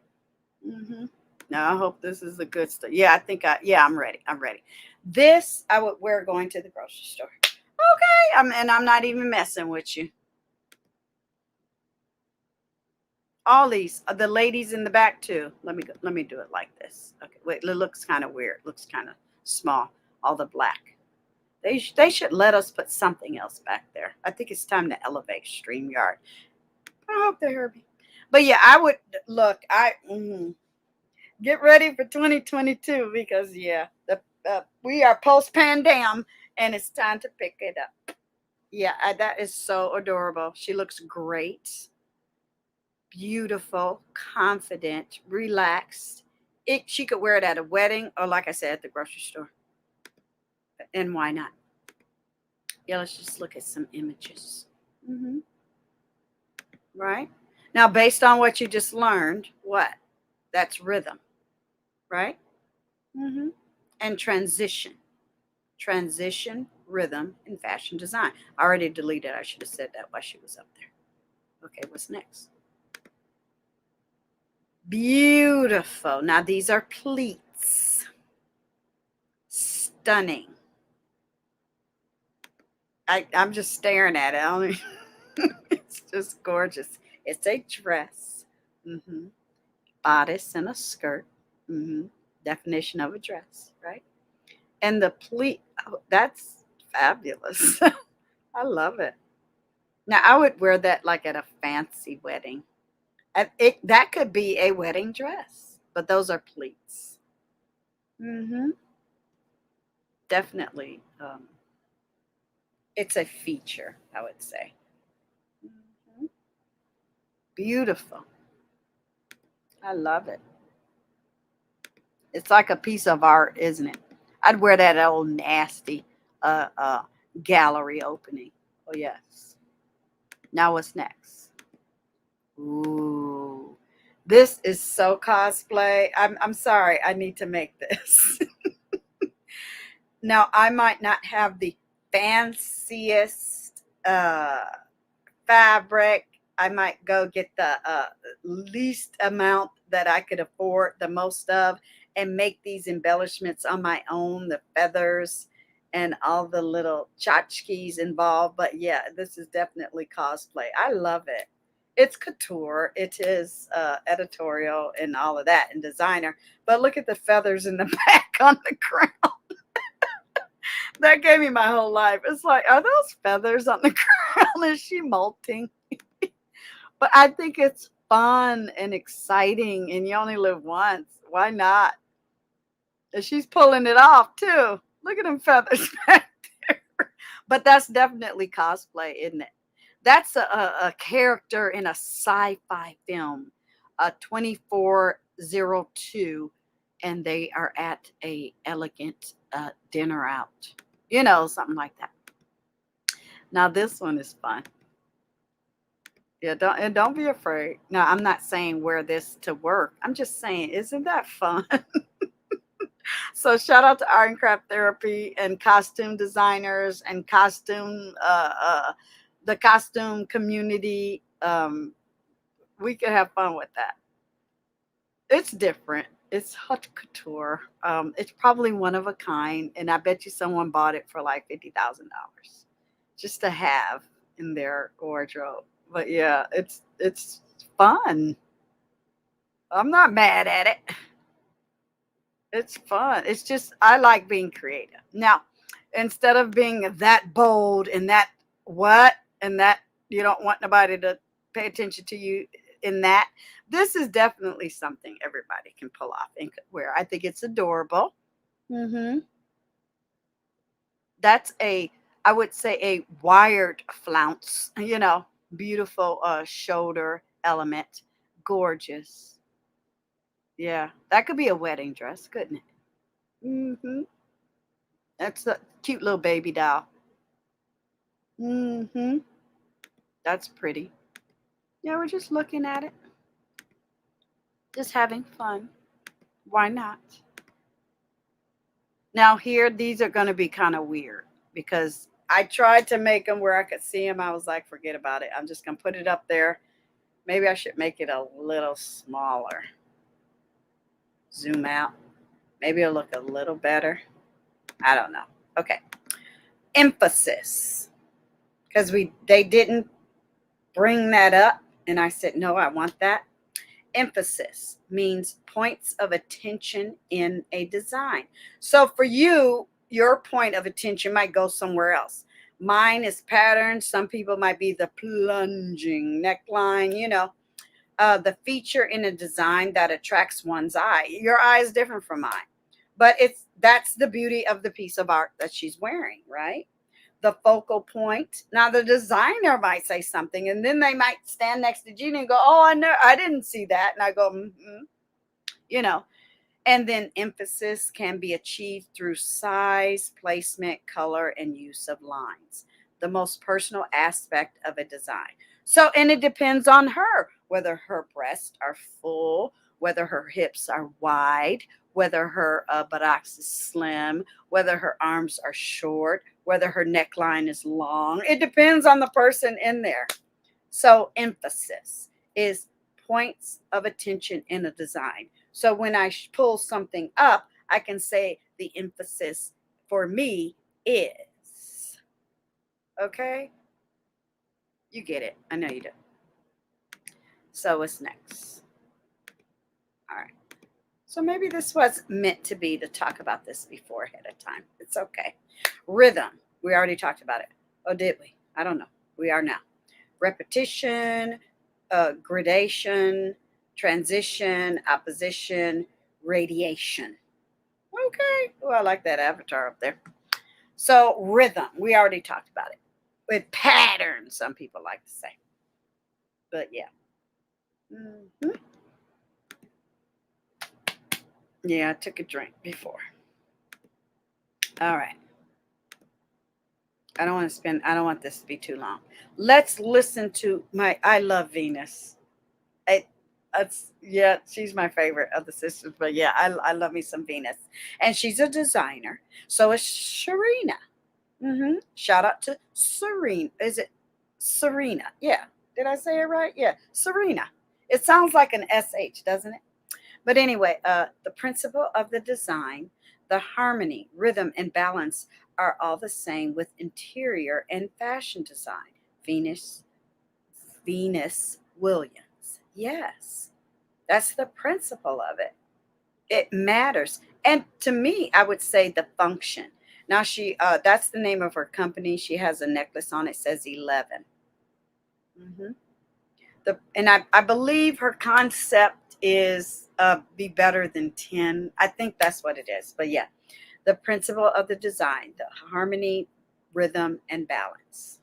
Now I hope this is the good stuff. Yeah, I'm ready. I'm ready. This I would wear going to the grocery store. Okay, I'm not even messing with you. All these, the ladies in the back too. Let me do it like this. Okay, wait, it looks kind of weird. It looks kind of small. All the black. They should let us put something else back there. I think it's time to elevate StreamYard. I hope they heard me. But yeah, I would look. Get ready for 2022 because yeah, we are post pandem and it's time to pick it up. Yeah, that is so adorable. She looks great, beautiful, confident, relaxed. She could wear it at a wedding or, like I said, at the grocery store. And why not? Yeah, let's just look at some images. Right? Now, based on what you just learned, what? That's rhythm, right? And transition. Transition, rhythm, and fashion design. I already deleted. I should have said that while she was up there. Okay, what's next? Beautiful. Now, these are pleats. Stunning. I'm just staring at it. It's just gorgeous. It's a dress. Bodice and a skirt. Definition of a dress, right? And the pleat, oh, that's fabulous. I love it. Now, I would wear that like at a fancy wedding. That could be a wedding dress, but those are pleats. Definitely. It's a feature, I would say. Beautiful. I love it. It's like a piece of art, isn't it? I'd wear that old nasty gallery opening. Oh, yes. Now what's next? Ooh. This is so cosplay. I'm sorry. I need to make this. Now, I might not have the fanciest fabric. I might go get the least amount that I could afford the most of and make these embellishments on my own, the feathers and all the little tchotchkes involved. But yeah, this is definitely cosplay. I love it. It's couture. It is editorial and all of that and designer. But look at the feathers in the back on the crown. That gave me my whole life. It's like, are those feathers on the crown? Is she molting? But I think it's fun and exciting, and you only live once. Why not? And she's pulling it off too. Look at them feathers back there. But that's definitely cosplay, isn't it? That's a character in a sci-fi film, 2402, and they are at a elegant dinner out. Something like that. Now this one is fun. Yeah, don't be afraid. No, I'm not saying wear this to work. I'm just saying, isn't that fun? So shout out to Art and Craft Therapy and costume designers and the costume community. We could have fun with that. It's different. It's haute couture. It's probably one of a kind, and I bet you someone bought it for like $50,000 just to have in their wardrobe. But yeah, it's fun. I'm not mad at it. It's fun. It's just I like being creative. Now, instead of being that bold and that what and that you don't want nobody to pay attention to you in that, this is definitely something everybody can pull off and could wear. I think it's adorable. That's I would say a wired flounce, beautiful shoulder element. Gorgeous. Yeah, that could be a wedding dress, couldn't it? That's a cute little baby doll. That's pretty. Yeah, we're just looking at it. Just having fun. Why not? Now here, these are going to be kind of weird because I tried to make them where I could see them. I was like, forget about it. I'm just going to put it up there. Maybe I should make it a little smaller. Zoom out. Maybe it'll look a little better. I don't know. Okay. Emphasis. Because they didn't bring that up. And I said, no, I want that. Emphasis means points of attention in a design. So for you, your point of attention might go somewhere else. Mine is patterns. Some people might be the plunging neckline, the feature in a design that attracts one's eye. Your eye is different from mine, but that's the beauty of the piece of art that she's wearing, right? The focal point. Now the designer might say something, and then they might stand next to Gina and go, "Oh, I didn't see that," and I go, you know. And then emphasis can be achieved through size, placement, color, and use of lines. The most personal aspect of a design. So, and it depends on her, whether her breasts are full, whether her hips are wide, whether her buttocks is slim, whether her arms are short, whether her neckline is long. It depends on the person in there. So, emphasis is points of attention in a design. So when I pull something up, I can say the emphasis for me is. Okay? You get it. I know you do. So what's next? All right. So maybe this was meant to be to talk about this before ahead of time. It's okay. Rhythm. We already talked about it. Oh, did we? I don't know. We are now. Repetition, gradation, transition, opposition, radiation. Okay. Oh, I like that avatar up there. So rhythm, we already talked about it. With patterns, some people like to say. But yeah. Mm-hmm. Yeah, I took a drink before. All right. I don't want this to be too long. Let's listen to I love Venus. Yeah, she's my favorite of the sisters, but yeah, I love me some Venus, and she's a designer. So is Sharina. Shout out to Serena. Is it Serena? Yeah. Did I say it right? Yeah, Serena. It sounds like an SH, doesn't it? But anyway, the principle of the design, the harmony, rhythm, and balance are all the same with interior and fashion design. Venus Williams. Yes, that's the principle of it. It matters. And to me, I would say the function. Now that's the name of her company. She has a necklace on it, says 11. hmm and I believe her concept is be better than 10. I think that's what it is. But yeah, the principle of the design, the harmony, rhythm, and balance.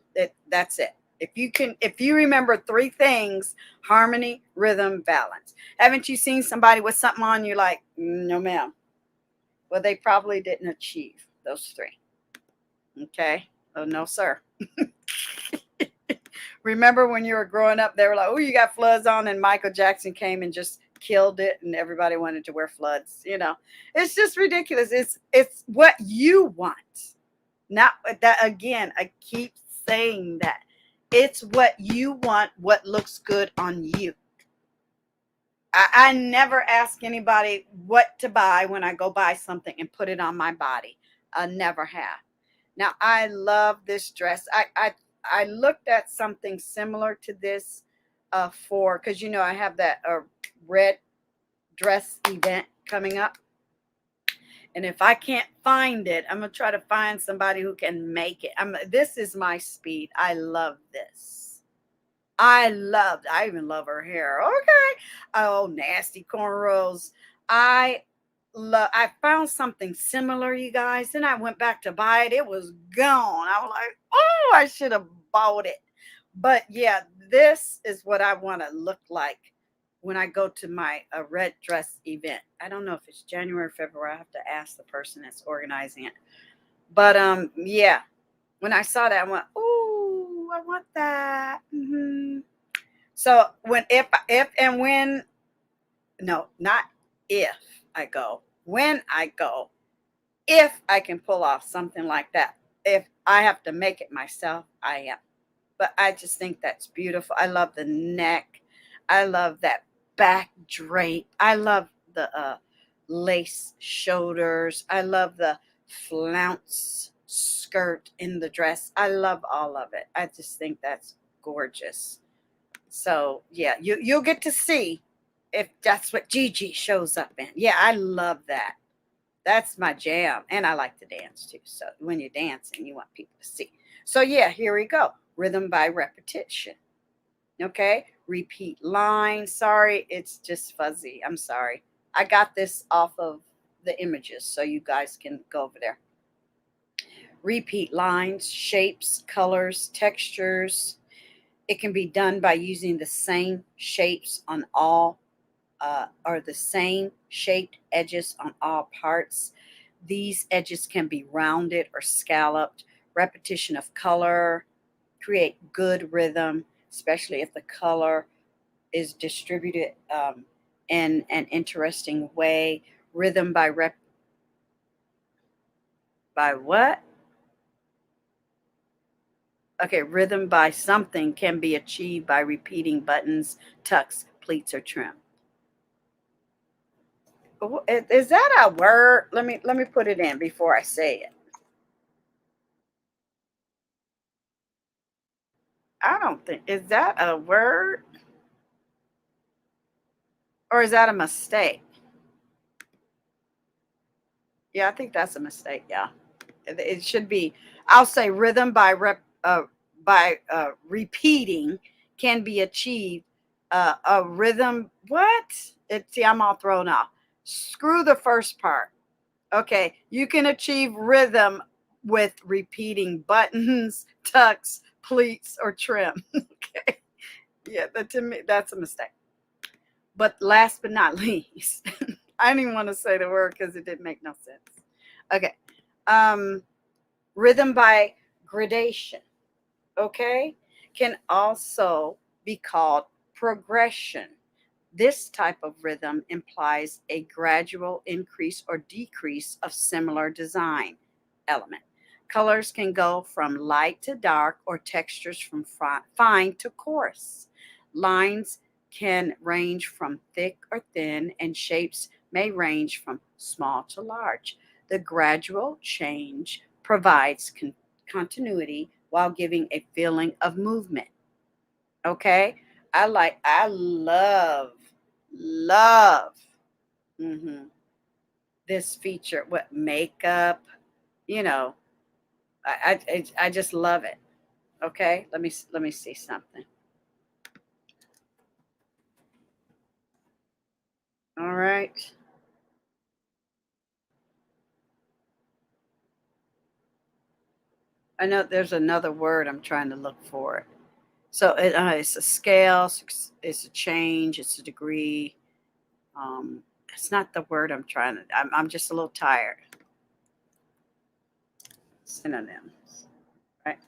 That's it. If you remember three things: harmony, rhythm, balance. Haven't you seen somebody with something on you like, no ma'am? Well, they probably didn't achieve those three. Okay. Oh no, sir. Remember when you were growing up, they were like, "Oh, you got floods on," and Michael Jackson came and just killed it, and everybody wanted to wear floods. It's just ridiculous. It's what you want, not that. Again, I keep saying that it's what you want, what looks good on you. I never ask anybody what to buy when I go buy something and put it on my body. I never have. Now I love this dress. I looked at something similar to this because I have that red dress event coming up. And if I can't find it, I'm going to try to find somebody who can make it. This is my speed. I love this. I even love her hair. Okay. Oh, nasty cornrows. I found something similar, you guys. Then I went back to buy it. It was gone. I was like, oh, I should have bought it. But yeah, this is what I want to look like when I go to my red dress event. I don't know if it's January or February. I have to ask the person that's organizing it. But yeah, when I saw that, I went, oh, I want that. So if and when, no, not if I go, when I go, if I can pull off something like that. If I have to make it myself, I am. But I just think that's beautiful. I love the neck. I love that back drape. I love the lace shoulders. I love the flounce skirt in the dress. I love all of it. I just think that's gorgeous. So yeah, you'll get to see if that's what Gigi shows up in. Yeah, I love that. That's my jam. And I like to dance too. So when you're dancing, you want people to see. So yeah, here we go. Rhythm by repetition. Okay. Repeat lines. Sorry, it's just fuzzy. I'm sorry. I got this off of the images so you guys can go over there. Repeat lines, shapes, colors, textures. It can be done by using the same shapes on all or the same shaped edges on all parts. These edges can be rounded or scalloped. Repetition of color create good rhythm, especially if the color is distributed in an interesting way. Rhythm by what? Okay, rhythm by something can be achieved by repeating buttons, tucks, pleats, or trim. Is that a word? Let me put it in before I say it. I don't think, is that a word or is that a mistake? Yeah, I think that's a mistake. Yeah, it should be. I'll say rhythm by repeating can be achieved. A rhythm. What? See, I'm all thrown off. Screw the first part. Okay, you can achieve rhythm with repeating buttons, tucks, pleats, or trim. Okay, yeah, to me that's a mistake. But last but not least, I didn't even want to say the word because it didn't make no sense. Okay, um, rhythm by gradation. Okay, can also be called progression. This type of rhythm implies a gradual increase or decrease of similar design element. Colors can go from light to dark or textures from fine to coarse. Lines can range from thick or thin, and shapes may range from small to large. The gradual change provides continuity while giving a feeling of movement. Okay? I love hmm this feature. What makeup, you know, I just love it. Okay? Let me see something. All right. I know there's another word I'm trying to look for. So it's a scale, it's a change, it's a degree. It's not the word I'm trying to. I'm just a little tired. Synonyms, right?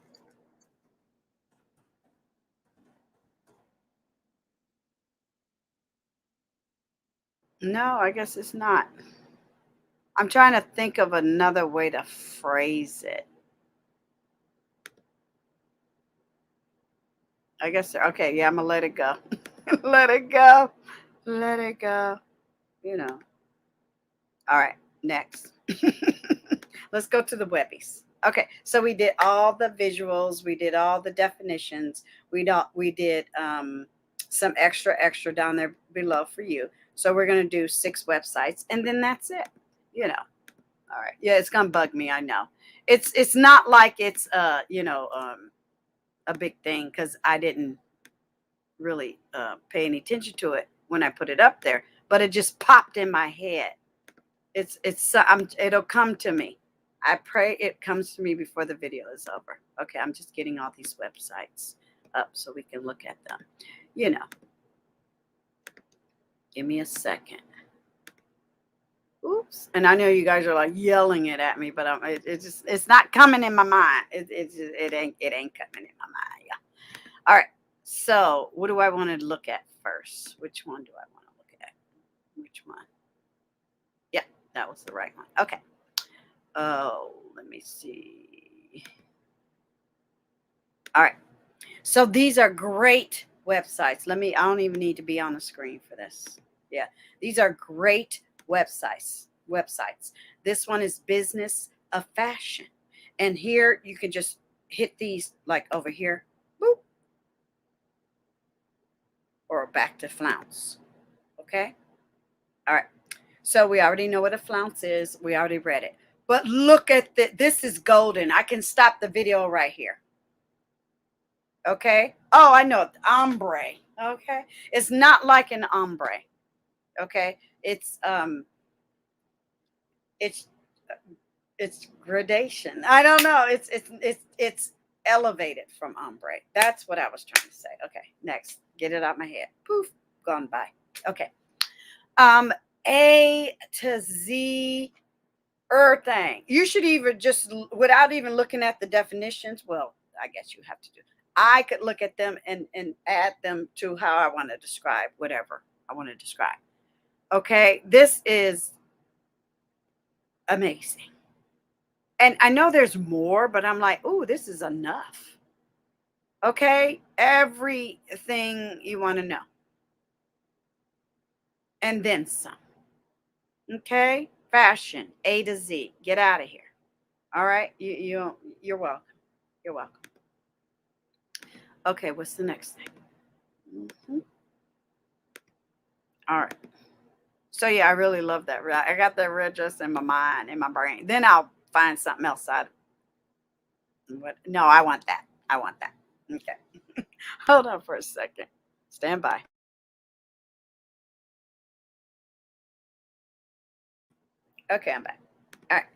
No, I guess it's not. I'm trying to think of another way to phrase it. I guess okay, yeah, I'm gonna let it go. Let it go. Let it go. You know. All right, next. Let's go to the webbies. Okay, so we did all the visuals, we did all the definitions, we did some extra down there below for you. So we're gonna do 6 websites and then that's it. You know. All right. Yeah, it's gonna bug me, I know. It's not like it's a big thing because I didn't really pay any attention to it when I put it up there, but it just popped in my head. It'll come to me. I pray it comes to me before the video is over. Okay, I'm just getting all these websites up so we can look at them. You know, give me a second. Oops. And I know you guys are like yelling it at me, but it's not coming in my mind. It ain't coming in my mind. Yeah. All right. So what do I want to look at first? Which one do I want to look at? Which one? Yeah, that was the right one. Okay. Oh, let me see. All right. So these are great websites. I don't even need to be on the screen for this. Yeah. These are great websites. This one is Business of Fashion. And here you can just hit these like over here. Boop. Or back to Flounce. Okay. All right. So we already know what a flounce is. We already read it. But look at this is golden. I can stop the video right here. Okay. Oh, I know. Ombre. Okay. It's not like an ombre. Okay. It's it's gradation. I don't know. It's elevated from ombre. That's what I was trying to say. Okay. Next. Get it out my head. Poof. Gone by. Okay. A to Z thing. You should even just, without even looking at the definitions, well, I guess you have to do. I could look at them and add them to how I want to describe whatever I want to describe. Okay, this is amazing. And I know there's more, but I'm like, oh, this is enough. Okay, everything you want to know. And then some. Okay, fashion, A to Z. Get out of here. All right, you're welcome. You're welcome. Okay, what's the next thing? All right. So yeah, I really love that. I got that red dress in my mind, in my brain. Then I'll find something else out. What? No, I want that. I want that. Okay. Hold on for a second. Stand by. Okay, I'm back. All right.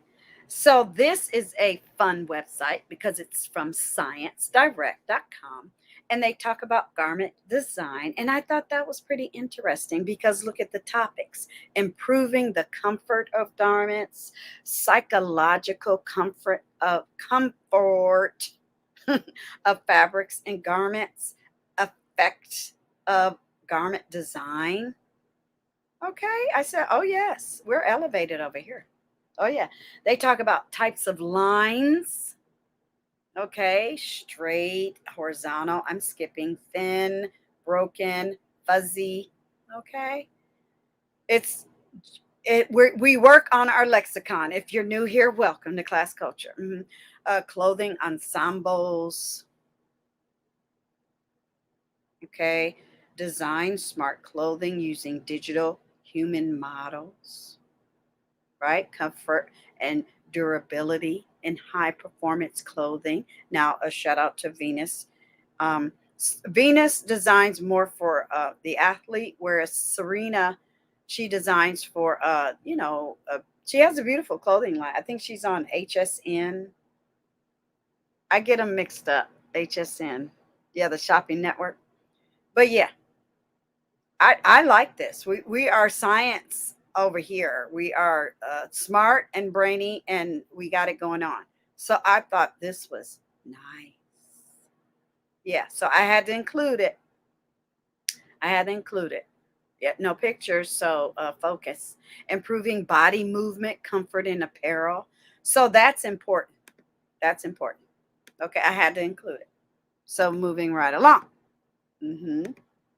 So this is a fun website because it's from ScienceDirect.com, and they talk about garment design. And I thought that was pretty interesting because look at the topics: improving the comfort of garments, psychological comfort of of fabrics and garments, effect of garment design. Okay, I said, oh yes, we're elevated over here. Oh yeah, they talk about types of lines. Okay, straight, horizontal. I'm skipping thin, broken, fuzzy. Okay, it's we work on our lexicon. If you're new here, welcome to Class Culture. Clothing ensembles. Okay, design smart clothing using digital human models. Right, comfort and durability in high performance clothing. Now, a shout out to Venus. Venus designs more for the athlete, whereas Serena, she designs for she has a beautiful clothing line. I think she's on HSN. I get them mixed up. HSN, yeah, the shopping network. But yeah, I like this. We are science over here. We are smart and brainy, and we got it going on. So I thought this was nice. Yeah, so I had to include it. I had to include it. Yeah, no pictures, so focus. Improving body movement, comfort in apparel. So that's important. That's important. Okay, I had to include it. So moving right along.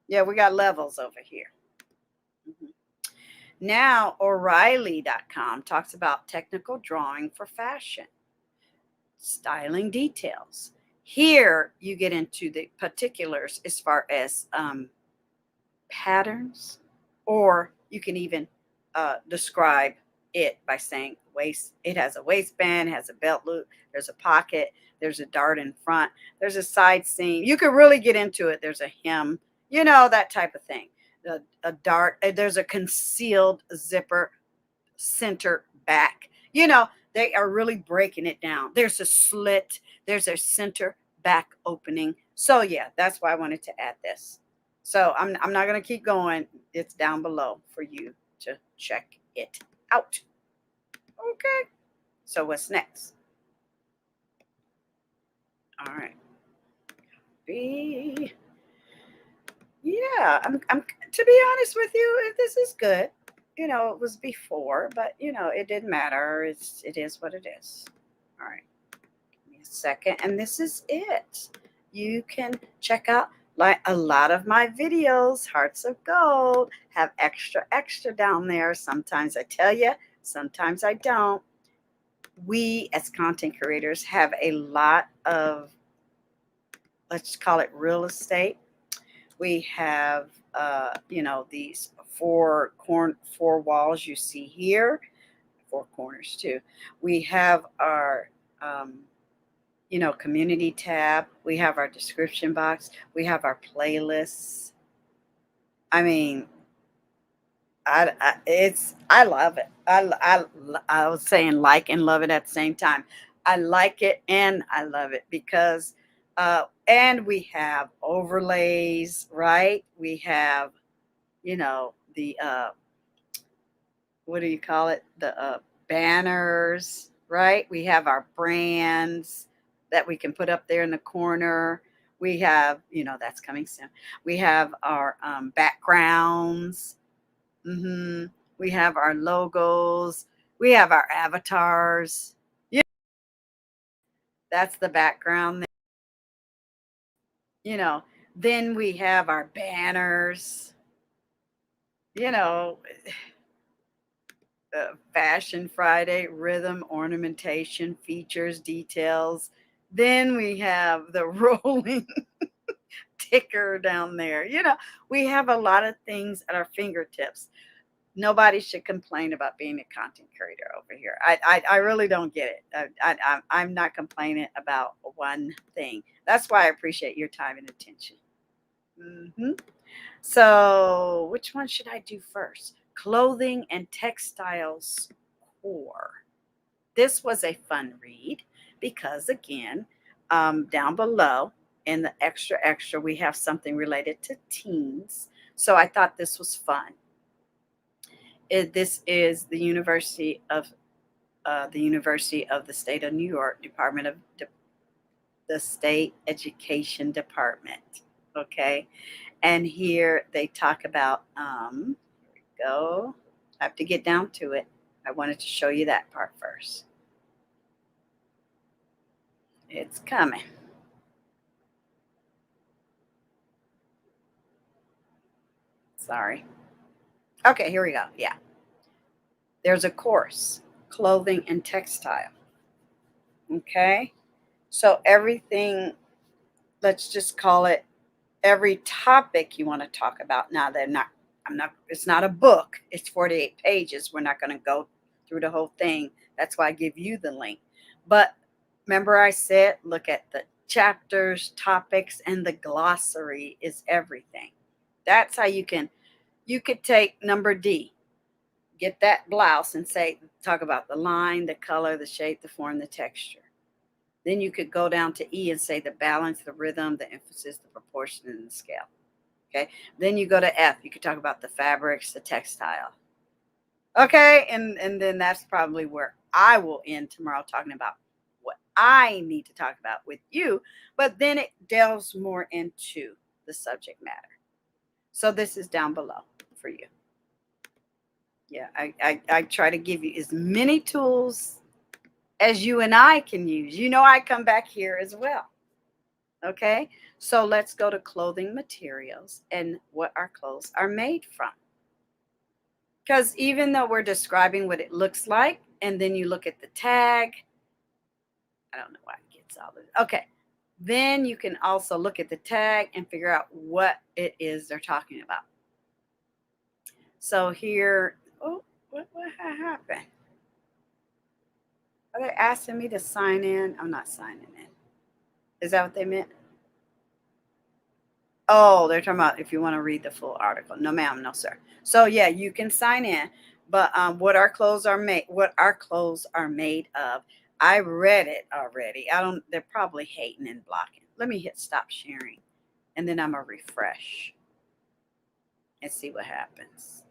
Yeah, we got levels over here. Now, O'Reilly.com talks about technical drawing for fashion, styling details. Here, you get into the particulars as far as patterns, or you can even describe it by saying waist. It has a waistband, has a belt loop, there's a pocket, there's a dart in front, there's a side seam. You could really get into it. There's a hem, that type of thing. A dart, there's a concealed zipper, center back. They are really breaking it down. There's a slit, there's a center back opening. So yeah, that's why I wanted to add this. So I'm not going to keep going. It's down below for you to check it out. Okay. So what's next? All right. Yeah, I'm to be honest with you, this is good. It was before, but it didn't matter. It is what it is. All right. Give me a second, and this is it. You can check out like a lot of my videos. Hearts of Gold have extra down there. Sometimes I tell you, sometimes I don't. We as content creators have a lot of, let's call it real estate. We have you know, these four walls you see here, four corners too. We have our, you know, community tab. We have our description box. We have our playlists. I mean, I love it. I was saying like and love it at the same time. I like it and I love it because and we have overlays, right? We have, you know, the what do you call it? The banners, right? We have our brands that we can put up there in the corner. We have, you know, that's coming soon. We have our backgrounds. hmm We have our logos. We have our avatars. Yeah, that's the background. You know, then we have our banners. You know, Fashion Friday, rhythm, ornamentation, features, details. Then we have the rolling ticker down there. You know, we have a lot of things at our fingertips. Nobody should complain about being a content creator over here. I really don't get it. I'm not complaining about one thing. That's why I appreciate your time and attention. hmm So, which one should I do first? Clothing and textiles core. This was a fun read because, again, down below in the extra, we have something related to teens. So I thought this was fun. This is the University of the State of New York, Department of the State Education Department. Okay, and here they talk about. Here we go. I have to get down to it. I wanted to show you that part first. It's coming. Sorry. Okay, here we go. Yeah, there's a course, clothing and textile. Okay, so everything. Let's just call it every topic you want to talk about. Now they're not I'm not it's not a book. It's 48 pages. We're not going to go through the whole thing. That's why I give you the link. But remember I said look at the chapters, topics, and the glossary is everything. That's how you could take number D, get that blouse and say talk about the line, the color, the shape, the form, the texture. Then you could go down to E and say the balance, the rhythm, the emphasis, the proportion, and the scale. Okay. Then you go to F. You could talk about the fabrics, the textile. Okay. And then that's probably where I will end tomorrow talking about what I need to talk about with you. But then it delves more into the subject matter. So this is down below for you. Yeah. I try to give you as many tools as you and I can use. You know, I come back here as well. Okay, so let's go to clothing materials and what our clothes are made from. Because even though we're describing what it looks like, and then you look at the tag, I don't know why it gets all this. Okay, then you can also look at the tag and figure out what it is they're talking about. So here, oh, what happened? Are they asking me to sign in? I'm not signing in. Is that what they meant? Oh, they're talking about if you want to read the full article. No, ma'am, no, sir. So yeah, you can sign in, but what our clothes are made of. I read it already. I don't. They're probably hating and blocking. Let me hit stop sharing, and then I'm gonna refresh and see what happens.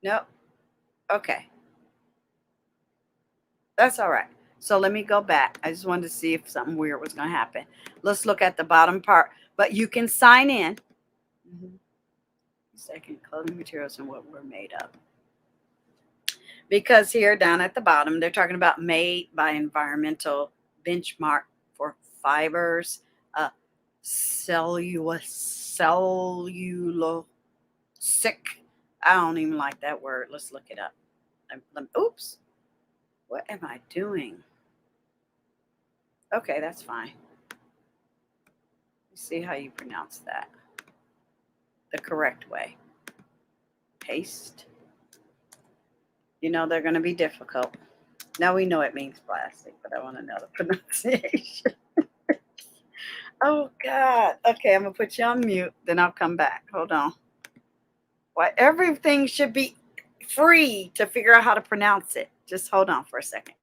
Nope. Okay, that's all right. So let me go back. I just wanted to see if something weird was gonna happen. Let's look at the bottom part. But you can sign in. Mhm. Second, clothing materials and what we're made of. Because here down at the bottom, they're talking about made by environmental benchmark for fibers, cellulosic. I don't even like that word. Let's look it up. Oops. What am I doing? Okay, that's fine. Let's see how you pronounce that. the correct way. Paste. You know they're going to be difficult. Now we know it means plastic, but I want to know the pronunciation. Oh, God. Okay, I'm going to put you on mute, then I'll come back. Hold on. Why, everything should be free to figure out how to pronounce it. Just hold on for a second.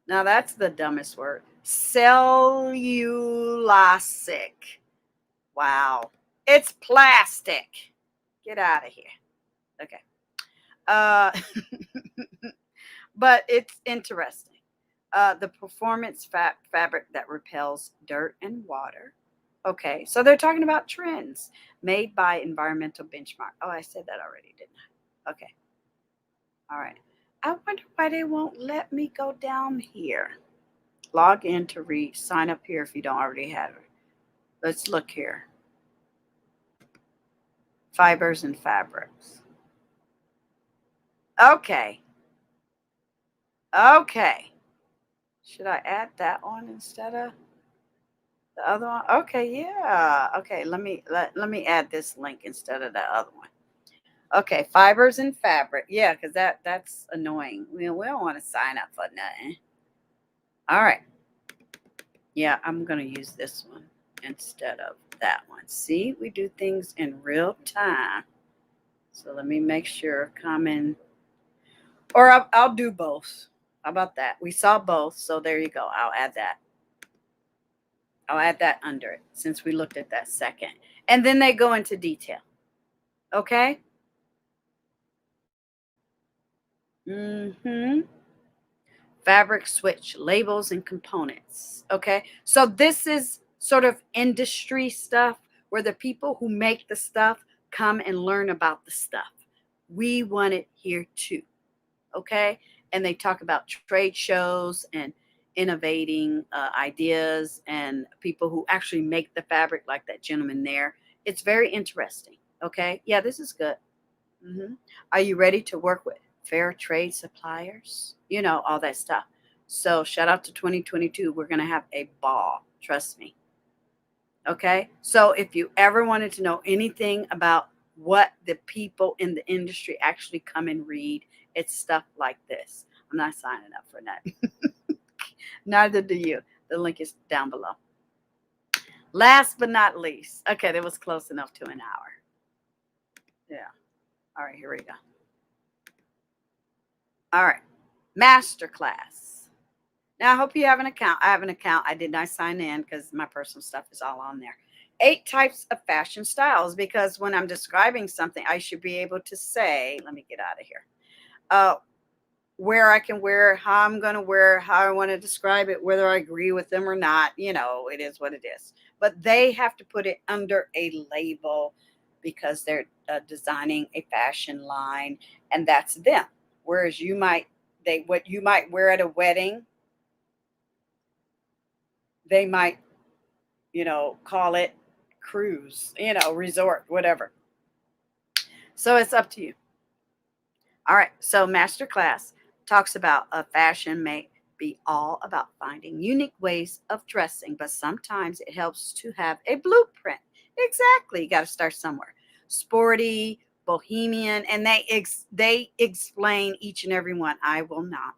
Now that's the dumbest word. Cellulosic. Wow. It's plastic. Get out of here. Okay. Uh, but it's interesting. The performance fabric that repels dirt and water. Okay, so they're talking about trends made by environmental benchmark. Oh, I said that already, didn't I? Okay. All right. I wonder why they won't let me go down here. Log in to read. Sign up here if you don't already have it. Let's look here. Fibers and fabrics. Okay. Okay. Should I add that one instead of the other one? Okay, yeah. Okay, let me add this link instead of the other one. Okay, fibers and fabric. Yeah, because that's annoying. We don't want to sign up for nothing. All right. Yeah, I'm gonna use this one instead of that one. See, we do things in real time. So let me make sure common, or I'll do both. How about that? We saw both, so there you go. I'll add that. I'll add that under it since we looked at that second. And then they go into detail. Okay? Mm-hmm. Fabric switch, labels and components. Okay? So this is sort of industry stuff where the people who make the stuff come and learn about the stuff. We want it here too. Okay? And they talk about trade shows and innovating ideas and people who actually make the fabric, like that gentleman there. It's very interesting. Okay? Yeah, this is good. Are you ready to work with fair trade suppliers? You know, all that stuff. So, shout out to 2022. We're going to have a ball. Trust me. Okay? So, if you ever wanted to know anything about what the people in the industry actually come and read, it's stuff like this. I'm not signing up for that. Neither do you. The link is down below. Last but not least. Okay, that was close enough to an hour. Yeah. All right, here we go. All right. Masterclass. Now, I hope you have an account. I have an account. I did not sign in because my personal stuff is all on there. 8 types of fashion styles, because when I'm describing something, I should be able to say, let me get out of here, where I can wear, how I'm going to wear, how I want to describe it, whether I agree with them or not. You know, it is what it is. But they have to put it under a label because they're designing a fashion line, and that's them. Whereas what you might wear at a wedding, they might, call it cruise, resort, whatever. So it's up to you. All right. So masterclass talks about a fashion may be all about finding unique ways of dressing, but sometimes it helps to have a blueprint. Exactly. You got to start somewhere. Sporty, bohemian, and they explain each and every one. I will not,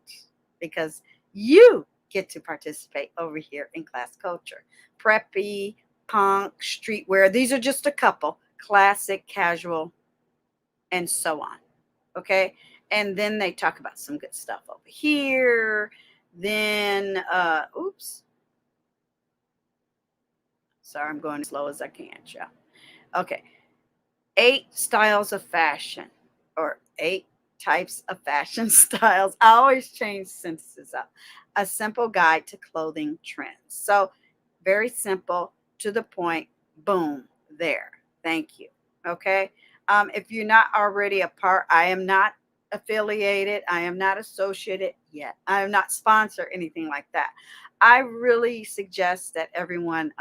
because you get to participate over here in class culture. Preppy, punk, streetwear. These are just a couple. Classic, casual, and so on. Okay. And then they talk about some good stuff over here. Then, oops. Sorry, I'm going as slow as I can, y'all. Okay. 8 styles of fashion, or 8 types of fashion styles. I always change sentences up. A simple guide to clothing trends. So, very simple, to the point. Boom, there. Thank you. Okay. If you're not already a part, I am not affiliated. I am not associated yet. I am not sponsored, anything like that. I really suggest that everyone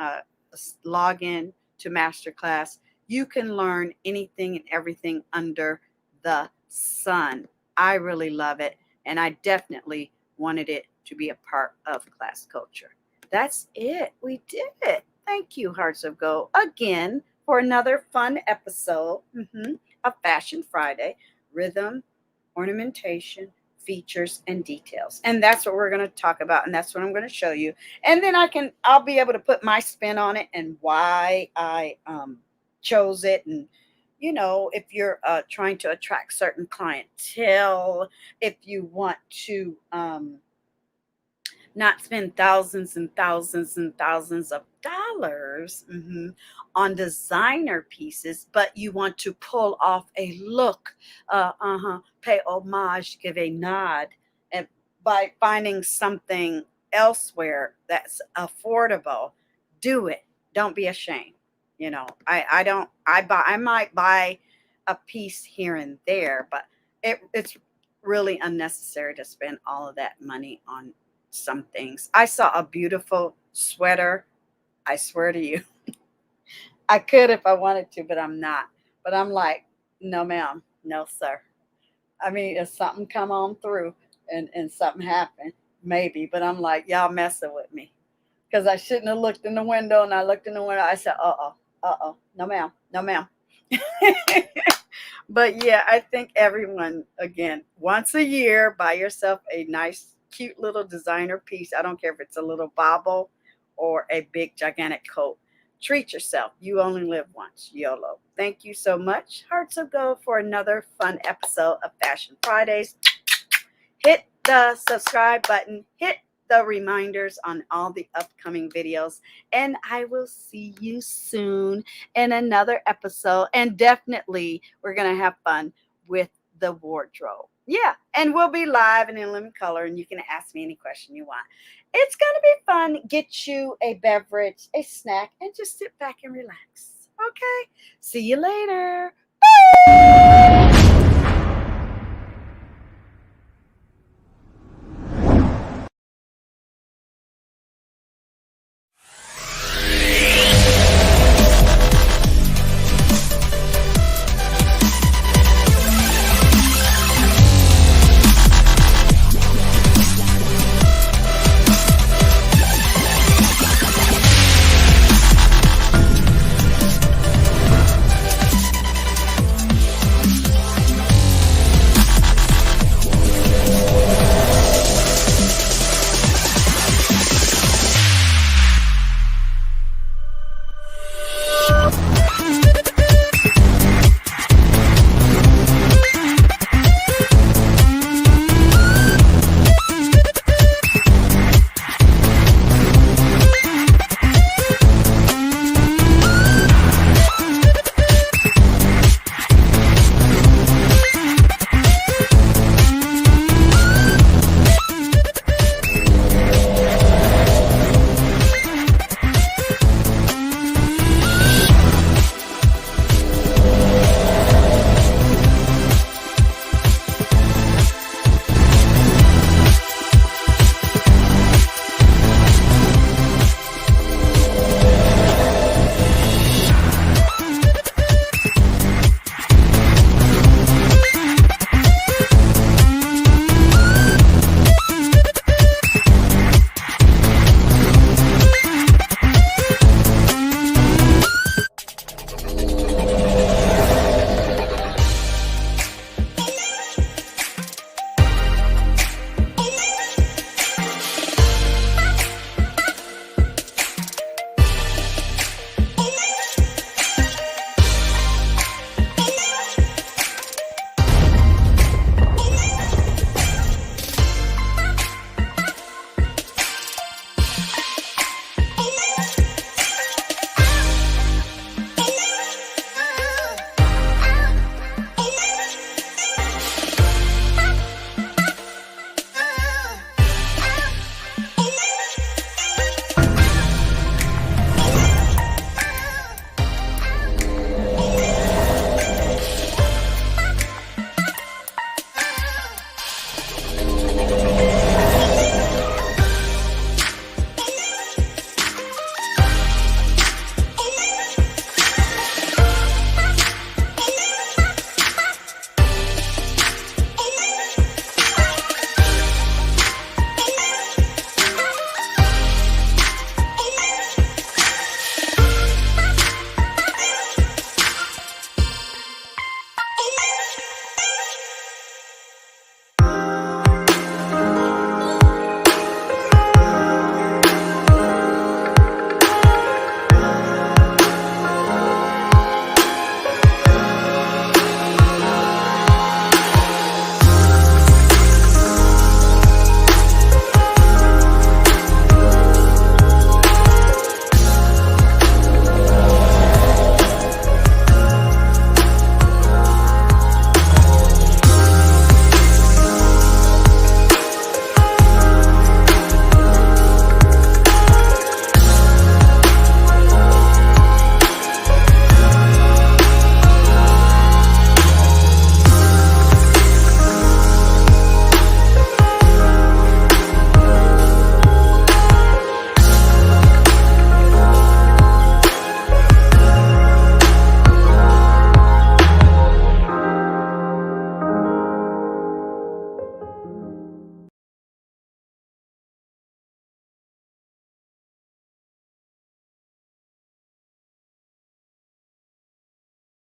log in to masterclass. You can learn anything and everything under the sun. I really love it, and I definitely wanted it to be a part of class culture. That's it. We did it. Thank you, Hearts of Gold, again for another fun episode of Fashion Friday. Rhythm, ornamentation, features, and details. And that's what we're going to talk about, and that's what I'm going to show you. And then I'll be able to put my spin on it and why I chose it. And you know, if you're trying to attract certain clientele, if you want to not spend thousands and thousands and thousands of dollars on designer pieces, but you want to pull off a look, pay homage, give a nod, and by finding something elsewhere that's affordable, do it. Don't be ashamed. You know, I might buy a piece here and there, but it's really unnecessary to spend all of that money on some things. I saw a beautiful sweater. I swear to you, I could if I wanted to, but I'm not. But I'm like, no, ma'am, no, sir. I mean, if something come on through and something happened, maybe. But I'm like, y'all messing with me, because I shouldn't have looked in the window. And I looked in the window. I said, no, ma'am, no, ma'am. But yeah, I think everyone, again, once a year, buy yourself a nice, cute little designer piece. I don't care if it's a little bauble or a big, gigantic coat. Treat yourself. You only live once. YOLO. Thank you so much, Hearts of Gold, for another fun episode of Fashion Fridays. Hit the subscribe button. Hit the reminders on all the upcoming videos. And I will see you soon in another episode. And definitely, we're going to have fun with the wardrobe. Yeah, and we'll be live and in living color, and you can ask me any question you want. It's going to be fun. Get you a beverage, a snack, and just sit back and relax. Okay? See you later. Bye!